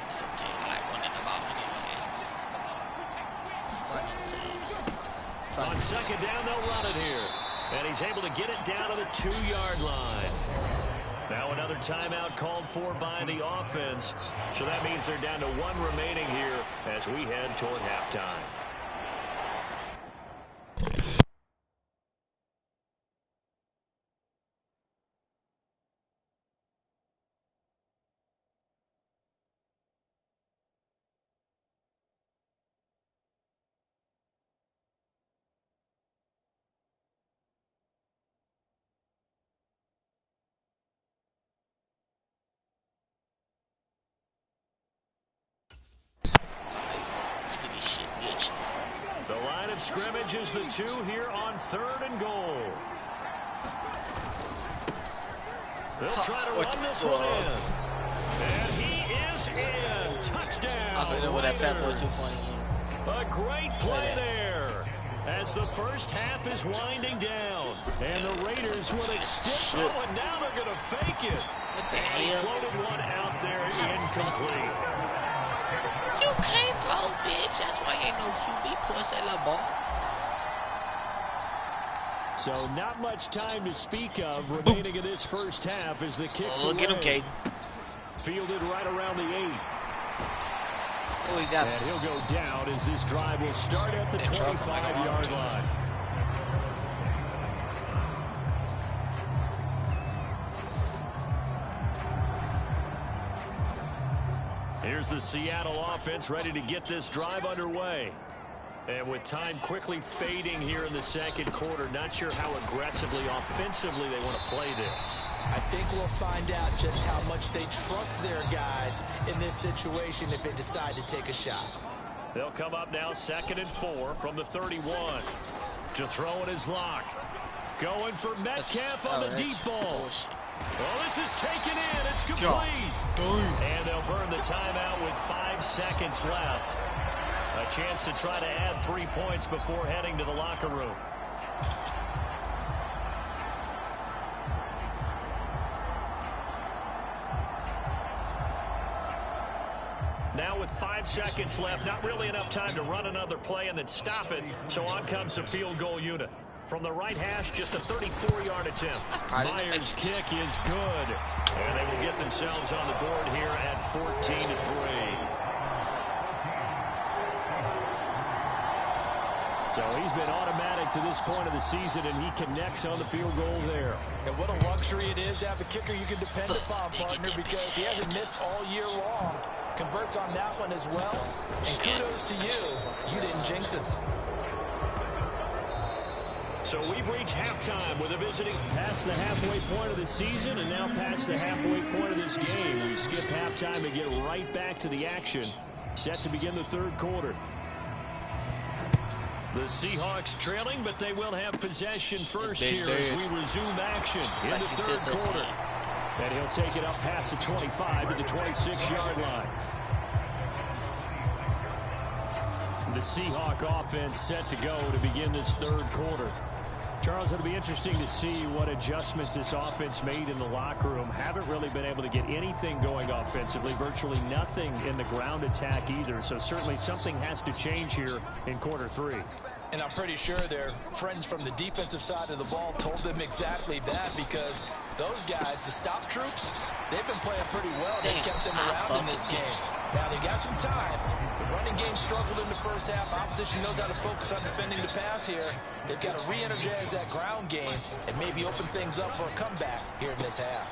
On 2nd down, they'll run it here. And he's able to get it down to the 2-yard line. Now another timeout called for by the offense. So that means they're down to 1 remaining here as we head toward halftime. The line of scrimmage is the 2 here on 3rd and goal. They'll try to run this one in. And he is in. Touchdown. A great play there as the first half is winding down. And the Raiders will extend. Oh, and now they're going to fake it. And he floated one out there incomplete. You can't throw, bitch. That's why ain't no QB puss at la ball. So not much time to speak of remaining in this first half as the kicks away. Look at him, Caden. Fielded right around the 8. Oh, he got and he'll go down as this drive will start at the 25-yard line. Here's the Seattle offense ready to get this drive underway. And with time quickly fading here in the 2nd quarter, not sure how aggressively, offensively they want to play this. I think we'll find out just how much they trust their guys in this situation if they decide to take a shot. They'll come up now 2nd and 4 from the 31. To throw in his lock. Going for Metcalf on the deep ball. Well, this is taken in. It's complete. And they'll burn the timeout with 5 seconds left. A chance to try to add 3 points before heading to the locker room. Now with 5 seconds left, not really enough time to run another play and then stop it. So on comes the field goal unit. From the right hash, just a 34-yard attempt. Myers' kick is good. And they will get themselves on the board here at 14-3. So he's been automatic to this point of the season, and he connects on the field goal there. And what a luxury it is to have a kicker you can depend upon, partner, because he hasn't missed all year long. Converts on that one as well. And kudos to you. You didn't jinx it. So we've reached halftime with a visiting past the halfway point of the season and now past the halfway point of this game. We skip halftime and get right back to the action. Set to begin the third quarter. The Seahawks trailing, but they will have possession first here as we resume action in the third quarter. And he'll take it up past the 25 to the 26-yard line. The Seahawk offense set to go to begin this third quarter. Charles, it'll be interesting to see what adjustments this offense made in the locker room. Haven't really been able to get anything going offensively, virtually nothing in the ground attack either. So certainly something has to change here in quarter 3. And I'm pretty sure their friends from the defensive side of the ball told them exactly that, because those guys, the stop troops, they've been playing pretty well. They kept them around in this game. Now, they got some time. The running game struggled in the first half. Opposition knows how to focus on defending the pass here. They've got to re-energize that ground game and maybe open things up for a comeback here in this half.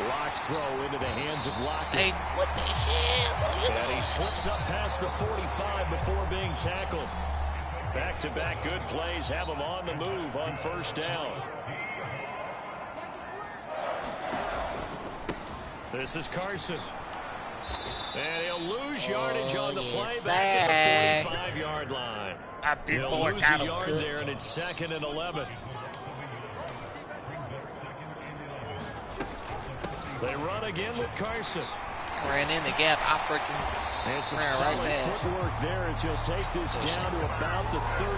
Locke's throw into the hands of Lockett. Hey, what the hell? And he slips up past the 45 before being tackled. Back-to-back good plays have him on the move on first down. This is Carson. And he'll lose yardage on the play back at the 45-yard line. He'll lose a yard there, and it's 2nd and 11. They run again with Carson. Ran in the gap. I freaking and some solid footwork there as he'll take this down to about the 38.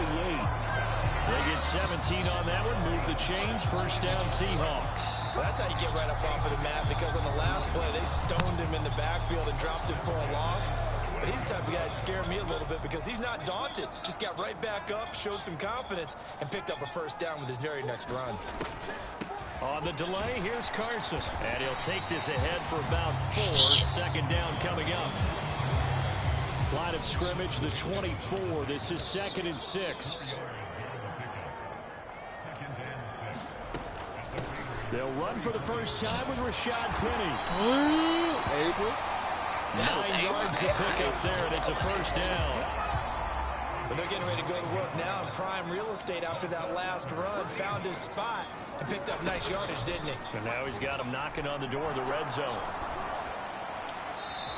They get 17 on that one. Move the chains. First down, Seahawks. Well, that's how you get right up off of the mat, because on the last play, they stoned him in the backfield and dropped him for a loss. But he's the type of guy that scared me a little bit, because he's not daunted. Just got right back up, showed some confidence, and picked up a first down with his very next run. On the delay, here's Carson. And he'll take this ahead for about 4. Second down coming up. Line of scrimmage, the 24. This is 2nd and 6. They'll run for the first time with Rashad Penny. 9 yards to pick up there, and it's a first down. But they're getting ready to go to work now in prime real estate after that last run. Found his spot and picked up nice yardage, didn't he? And now he's got him knocking on the door of the red zone.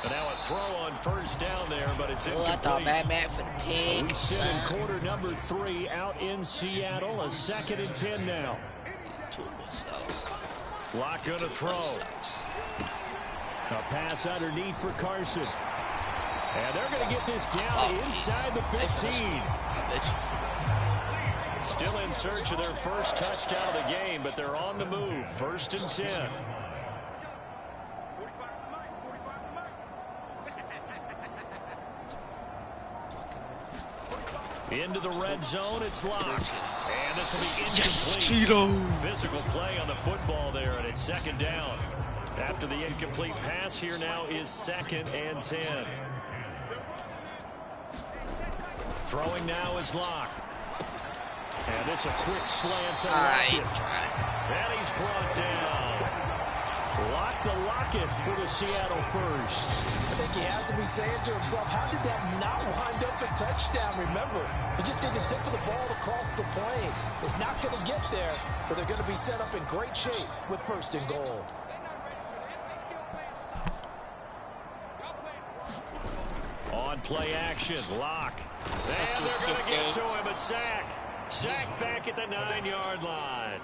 And now a throw on first down there, but it's incomplete. I thought Matt for the pig. We sit in quarter number 3 out in Seattle. A 2nd and 10 now. Lock going to throw. A pass underneath for Carson. And they're going to get this down inside the 15. Still in search of their first touchdown of the game, but they're on the move. 1st and 10. Into the red zone, it's locked. And this will be incomplete. Physical play on the football there, and it's 2nd down. After the incomplete pass, here now is 2nd and 10. Throwing now is Locke. And this a quick slant to Lockett. And he's brought down. Lock to Lockett for the Seattle first. I think he has to be saying to himself, how did that not wind up a touchdown? Remember, he just did the tip of the ball across the plane. It's not going to get there, but they're going to be set up in great shape with 1st and goal. On play action, Locke. And they're going to get to him, a sack. Sacked back at the 9-yard line.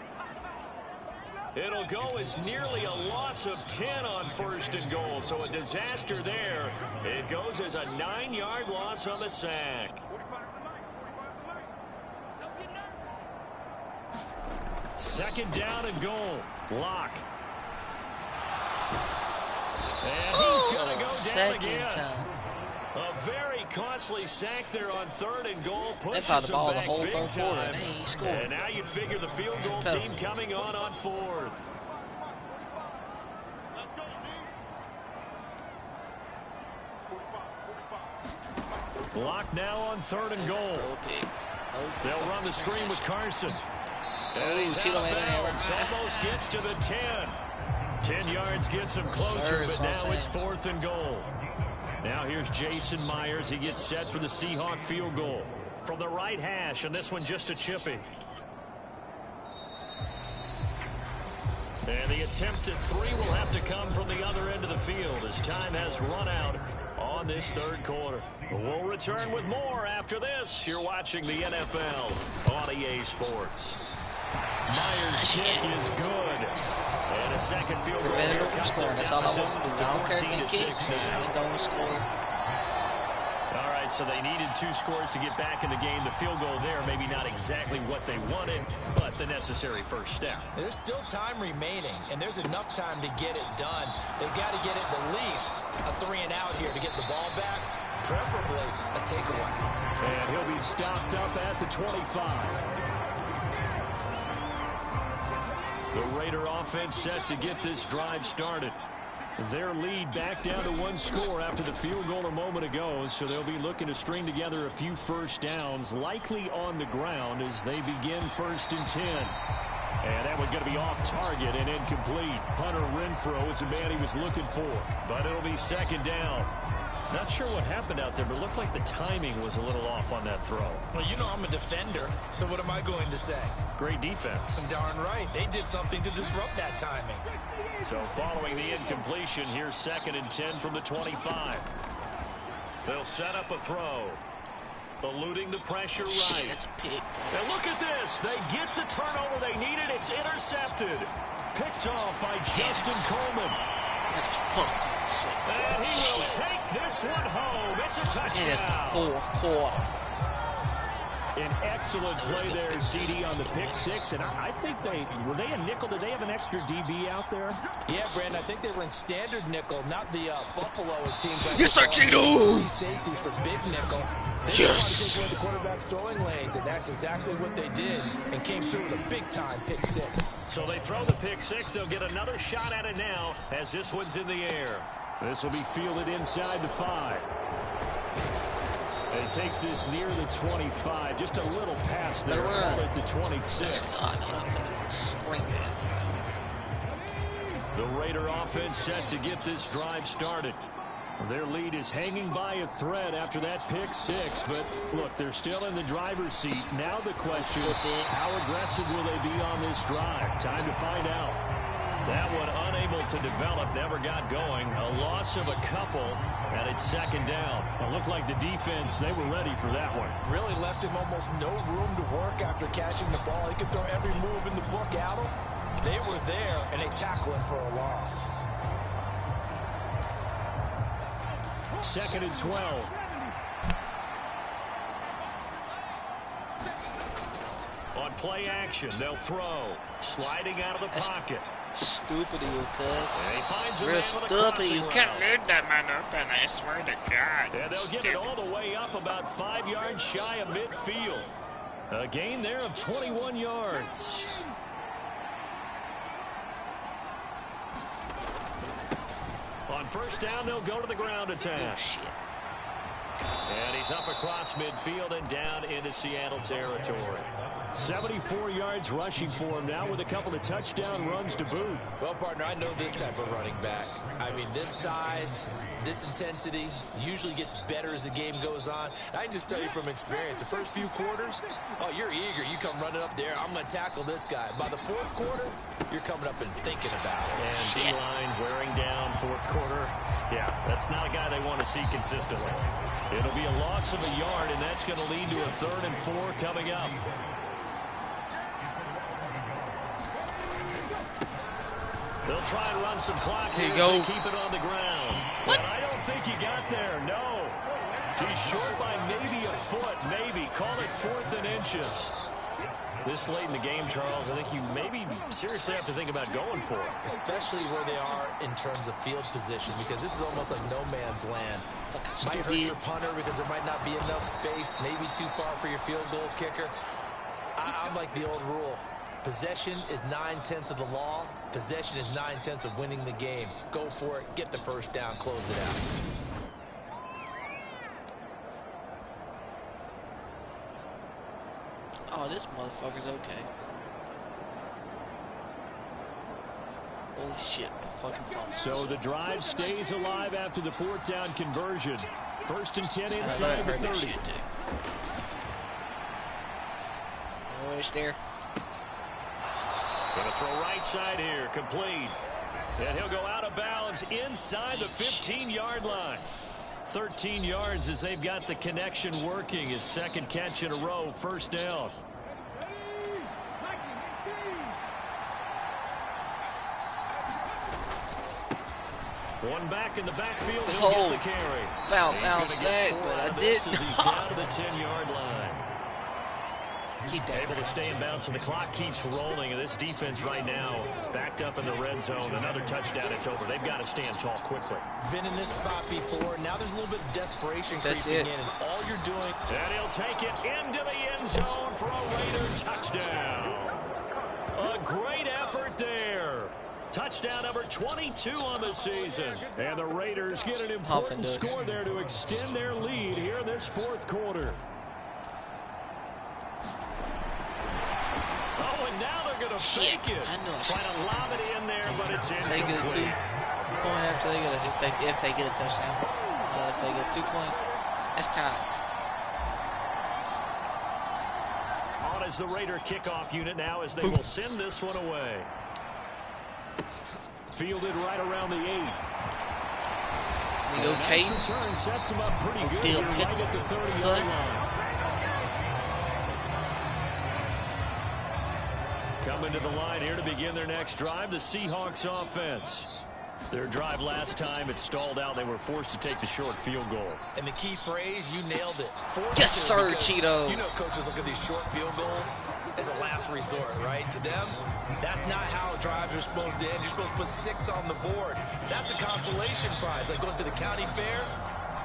It'll go as nearly a loss of 10 on 1st and goal, so a disaster there. It goes as a 9-yard loss on the sack. Second down and goal. Lock. And he's going to go down again. Time. A very costly sack there on 3rd and goal. They Pushes fouled the ball them the back whole big third quarter, time. and he scored. And now you'd figure the field goal team coming on 4th. Lock now on 3rd and goal. They'll run the screen with Carson. And he's out of bounds. Almost gets to the 10. 10 yards gets him closer, but now it's 4th and goal. Now here's Jason Myers. He gets set for the Seahawk field goal from the right hash, and this one just a chippy. And the attempt at 3 will have to come from the other end of the field as time has run out on this 3rd quarter. We'll return with more after this. You're watching the NFL on EA Sports. Myers' kick is good. And a second field goal here cuts their deficit to 14-6 now. All right, so they needed 2 scores to get back in the game. The field goal there, maybe not exactly what they wanted, but the necessary first step. There's still time remaining, and there's enough time to get it done. They've got to get at the least a 3-and-out here to get the ball back, preferably a takeaway. And he'll be stopped up at the 25. The Raider offense set to get this drive started. Their lead back down to 1 score after the field goal a moment ago, so they'll be looking to string together a few first downs, likely on the ground as they begin 1st and 10. And that one's going to be off target and incomplete. Hunter Renfrow is the man he was looking for, but it'll be 2nd down. Not sure what happened out there, but it looked like the timing was a little off on that throw. Well, you know I'm a defender, so what am I going to say? Great defense. Darn right. They did something to disrupt that timing. So following the incompletion, here's 2nd and 10 from the 25. They'll set up a throw. Eluding the pressure right. That's a pick. And look at this. They get the turnover they needed. It's intercepted. Picked off by Justin Coleman. And he will take this one home. It's a touchdown. It is the 4th quarter. An excellent play there, CD, on the pick 6. And I think were they a nickel? Did they have an extra DB out there? Yeah, Brandon, I think they were in standard nickel, not the Buffalo as teams like yes, sir, Cheeto! 3 safeties for big nickel. They yes! just want to take away the quarterback's throwing lanes, and that's exactly what they did, and came through with a big-time pick 6. So they throw the pick 6. They'll get another shot at it now as this one's in the air. This will be fielded inside the 5. It takes this near the 25. Just a little pass there. Call it the 26. The Raider offense set to get this drive started. Their lead is hanging by a thread after that pick 6. But, look, they're still in the driver's seat. Now the question, how aggressive will they be on this drive? Time to find out. That one unable to develop, never got going. A loss of a couple, and it's 2nd down. It looked like the defense, they were ready for that one. Really left him almost no room to work after catching the ball. He could throw every move in the book at him. They were there, and they tackled him for a loss. 2nd and 12. On play action, they'll throw. Sliding out of the pocket. Stupid of you, cuz. And he finds a real man stupid. You can't route. leave that man open, I swear to God. And they'll get it all the way up about 5 yards shy of midfield. A gain there of 21 yards. On 1st down, they'll go to the ground attack. Oh, shit. And he's up across midfield and down into Seattle territory. 74 yards rushing for him now with a couple of touchdown runs to boot. Well, partner, I know this type of running back. I mean, this size, this intensity usually gets better as the game goes on. I can just tell you from experience, the first few quarters, oh, you're eager. You come running up there, I'm going to tackle this guy. By the 4th quarter, you're coming up and thinking about it. And D-line wearing down 4th quarter. Yeah, that's not a guy they want to see consistently. It'll be a loss of a yard, and that's going to lead to a 3rd and 4 coming up. They'll try and run some clock here. Here you go. Keep it on the ground. What? But I don't think he got there. No. He's short by maybe a foot. Maybe. Call it 4th and inches. This late in the game, Charles, I think you maybe seriously have to think about going for it. Especially where they are in terms of field position, because this is almost like no man's land. Might hurt your punter because there might not be enough space, maybe too far for your field goal kicker. I'm like the old rule. Possession is 9/10 of the law. Possession is 9/10 of winning the game. Go for it. Get the first down. Close it out. Oh, this motherfucker's okay. Holy shit, my fucking phone. So the drive stays alive after the 4th down conversion. 1st and 10 inside the 30. Oh, it's there. Gonna throw right side here, complete. And he'll go out of bounds inside the 15-yard line. 13 yards as they've got the connection working. His 2nd catch in a row, 1st down. One back in the backfield, he'll get the carry. Bounce back, but I did He's down to the 10-yard line. Keep that. Able to stay in bounds, and the clock keeps rolling. And this defense right now, backed up in the red zone. Another touchdown, it's over. They've got to stand tall quickly. Been in this spot before. Now there's a little bit of desperation creeping in, and all you're doing. And he'll take it into the end zone for a Raider touchdown. A great effort there. Touchdown number 22 on the season. And the Raiders get an important score there to extend their lead here in this 4th quarter. Oh, and now they're going to fake it. Trying to lob it in there, but it's incomplete. They get a 2-point after they get a, if they get a touchdown. If they get 2-point, that's tied. On as the Raider kickoff unit now as they will send this one away. Fielded right around the 8. You go, Kate. Return sets him up pretty good here right at the 30-yard line. Coming to the line here to begin their next drive, the Seahawks offense. Their drive last time, it stalled out. They were forced to take the short field goal. And the key phrase, you nailed it. Yes, sir, Cheeto. You know coaches look at these short field goals as a last resort, right? To them, that's not how drives are supposed to end. You're supposed to put 6 on the board. That's a consolation prize. Like going to the county fair,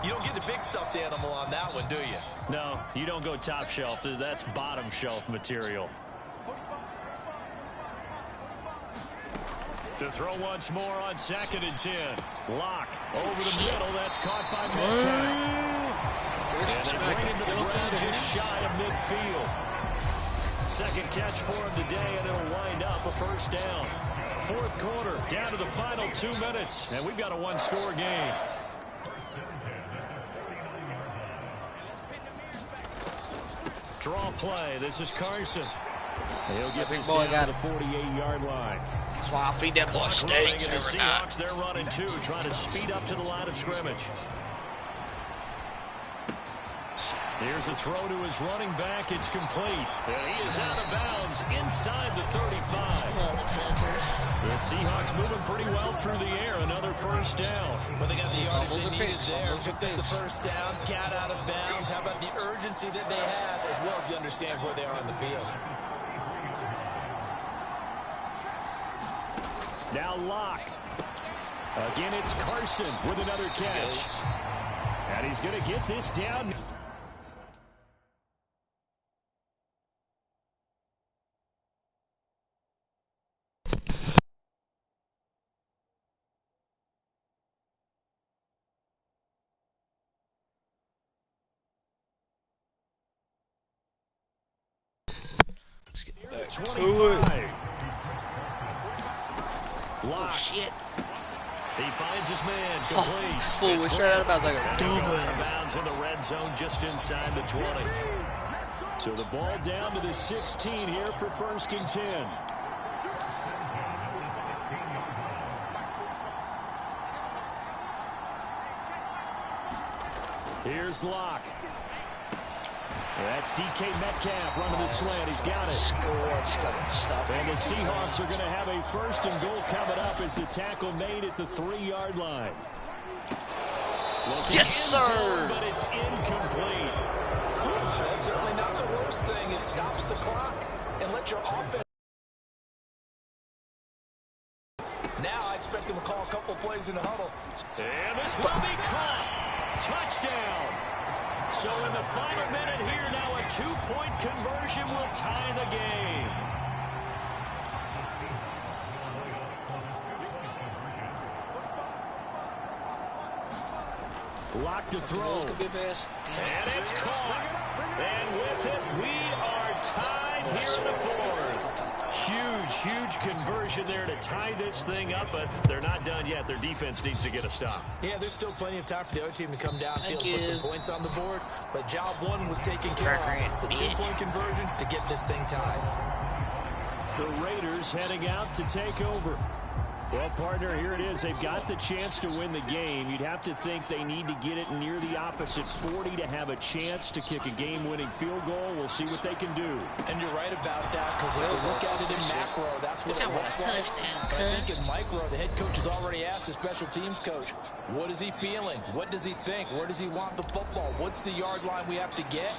you don't get the big stuffed animal on that one, do you? No, you don't go top shelf. That's bottom shelf material. To throw once more on 2nd and 10. Lock over the middle. That's caught by Metcalf. And they bring him to the ground just shy of midfield. 2nd catch for him today, and it'll wind up a 1st down. 4th quarter, down to the final 2 minutes, and we've got a 1-score game. Draw play. This is Carson. He'll get this down to the 48-yard line. That's why I feed that boy steaks every night. Seahawks, they're running 2, trying to speed up to the line of scrimmage. Here's a throw to his running back. It's complete. And he is out of bounds inside the 35. The Seahawks moving pretty well through the air. Another 1st down. Well, they got the yardage they needed there. Picked up the 1st down. Got out of bounds. How about the urgency that they have, as well as you understand where they are on the field. Now Lock. Again, it's Carson with another catch. And he's going to get this down. Let's get back 25. Lock. Oh, shit. He finds his man complete. Fool, we straight out of bounds like a dumbass. Bounds in the red zone just inside the 20. So the ball down to the 16 here for 1st and 10. Here's Lock. That's DK Metcalf running the slant. He's got it. And the Seahawks are going to have a 1st and goal coming up as the tackle made at the 3-yard line. Yes, sir. But it's incomplete. That's certainly not the worst thing. It stops the clock and lets your offense. Now I expect them to call a couple plays in the huddle. And this will be caught. Touchdown. So in the final minute here, now a 2-point conversion will tie the game. Lock to throw. And it's caught. And with it, we are tied here in the 4th. Huge conversion there to tie this thing up, but they're not done yet. Their defense needs to get a stop. Yeah, there's still plenty of time for the other team to come downfield and put some points on the board, but job 1 was taken care of. The 2-point conversion to get this thing tied. The Raiders heading out to take over. Well, partner, here it is. They've got the chance to win the game. You'd have to think they need to get it near the opposite 40 to have a chance to kick a game-winning field goal. We'll see what they can do. And you're right about that, because if you look at it in macro, that's what it looks like. But I think in micro, the head coach has already asked the special teams coach, what is he feeling? What does he think? Where does he want the football? What's the yard line we have to get?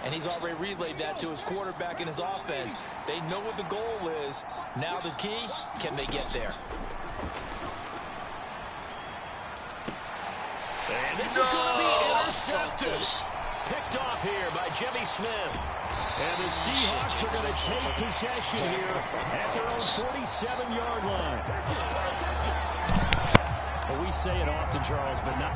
And he's already relayed that to his quarterback and his offense. They know what the goal is. Now the key, can they get there? And this is going to be intercepted. Picked off here by Jimmy Smith. And the Seahawks are going to take possession here at their own 47-yard line. Well, we say it often, Charles, but not...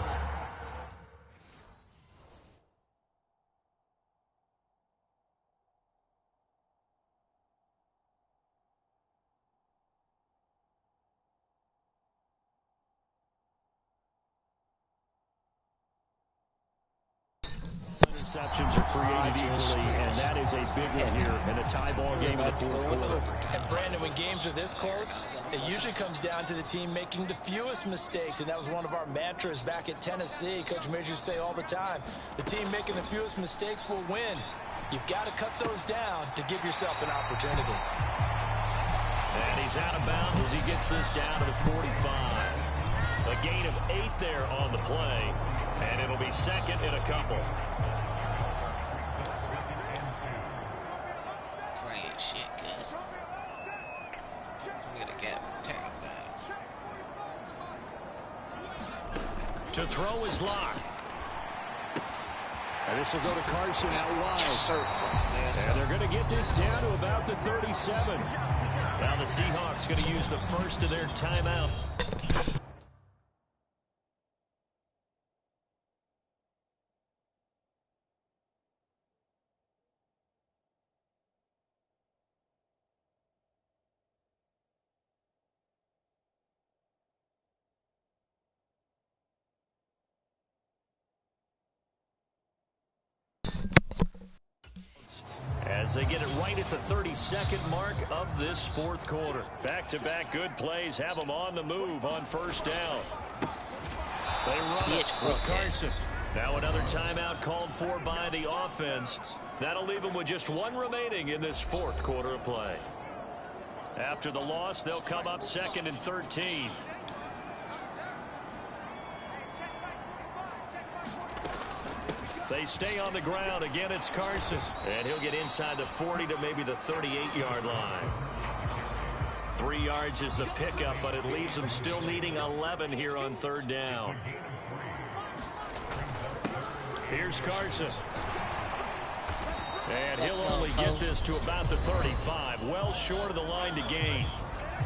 Interceptions are created equally, and that is a big one here in a tie ball game in the 4th quarter. And Brandon, when games are this close, it usually comes down to the team making the fewest mistakes, and that was one of our mantras back at Tennessee. Coach Major say all the time, the team making the fewest mistakes will win. You've got to cut those down to give yourself an opportunity. And he's out of bounds as he gets this down to the 45. A gain of 8 there on the play, and it'll be 2nd and a couple. Shit, cuz I'm gonna get tagged back. To throw is locked. And this will go to Carson out wide. Yes, sir. And they're going to get this down to about the 37. Now the Seahawks going to use the first of their timeout. As they get it right at the 32nd mark of this 4th quarter. Back-to-back good plays have them on the move on 1st down. They run it with Carson. Now another timeout called for by the offense. That'll leave them with just 1 remaining in this 4th quarter of play. After the loss, they'll come up 2nd and 13. They stay on the ground. Again, it's Carson. And he'll get inside the 40 to maybe the 38-yard line. 3 yards is the pickup, but it leaves them still needing 11 here on 3rd down. Here's Carson. And he'll only get this to about the 35. Well short of the line to gain.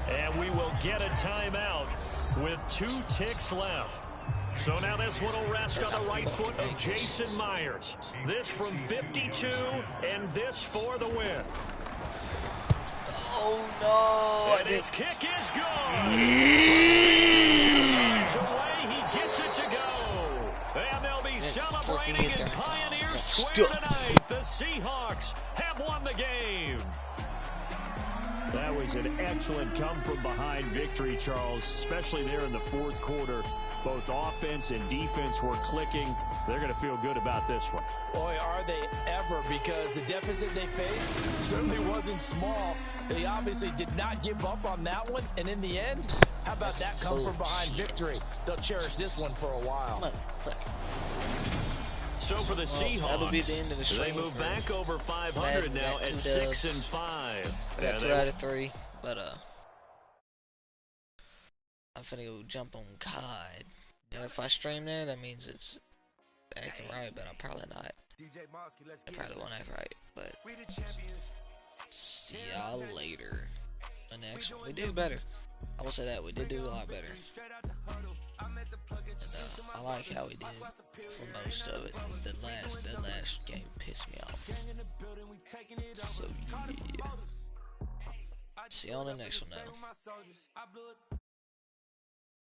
And we will get a timeout with 2 ticks left. So now this one will rest on the right foot of Jason Myers. This from 52, and this for the win. Oh, no. And his kick is gone. 52 yards away, he gets it to go. And they'll be celebrating in Pioneer Square tonight. The Seahawks have won the game. That was an excellent come-from-behind victory, Charles, especially there in the fourth quarter. Both offense and defense were clicking. They're going to feel good about this one. Boy, are they ever, because the deficit they faced certainly wasn't small. They obviously did not give up on that one, and in the end, how about that come-from-behind victory? They'll cherish this one for a while. So for the Seahawks, that'll be the end of the they move back over 500 now at 6-5. I got 2 out of 3, but I'm finna go jump on COD. And if I stream there, that means it's acting right, but I'm probably not. I probably won't act right, but see y'all later. The next one, we did better. I will say that we did do a lot better. And, I like how we did for most of it. That last game pissed me off. So yeah. See you on the next one now.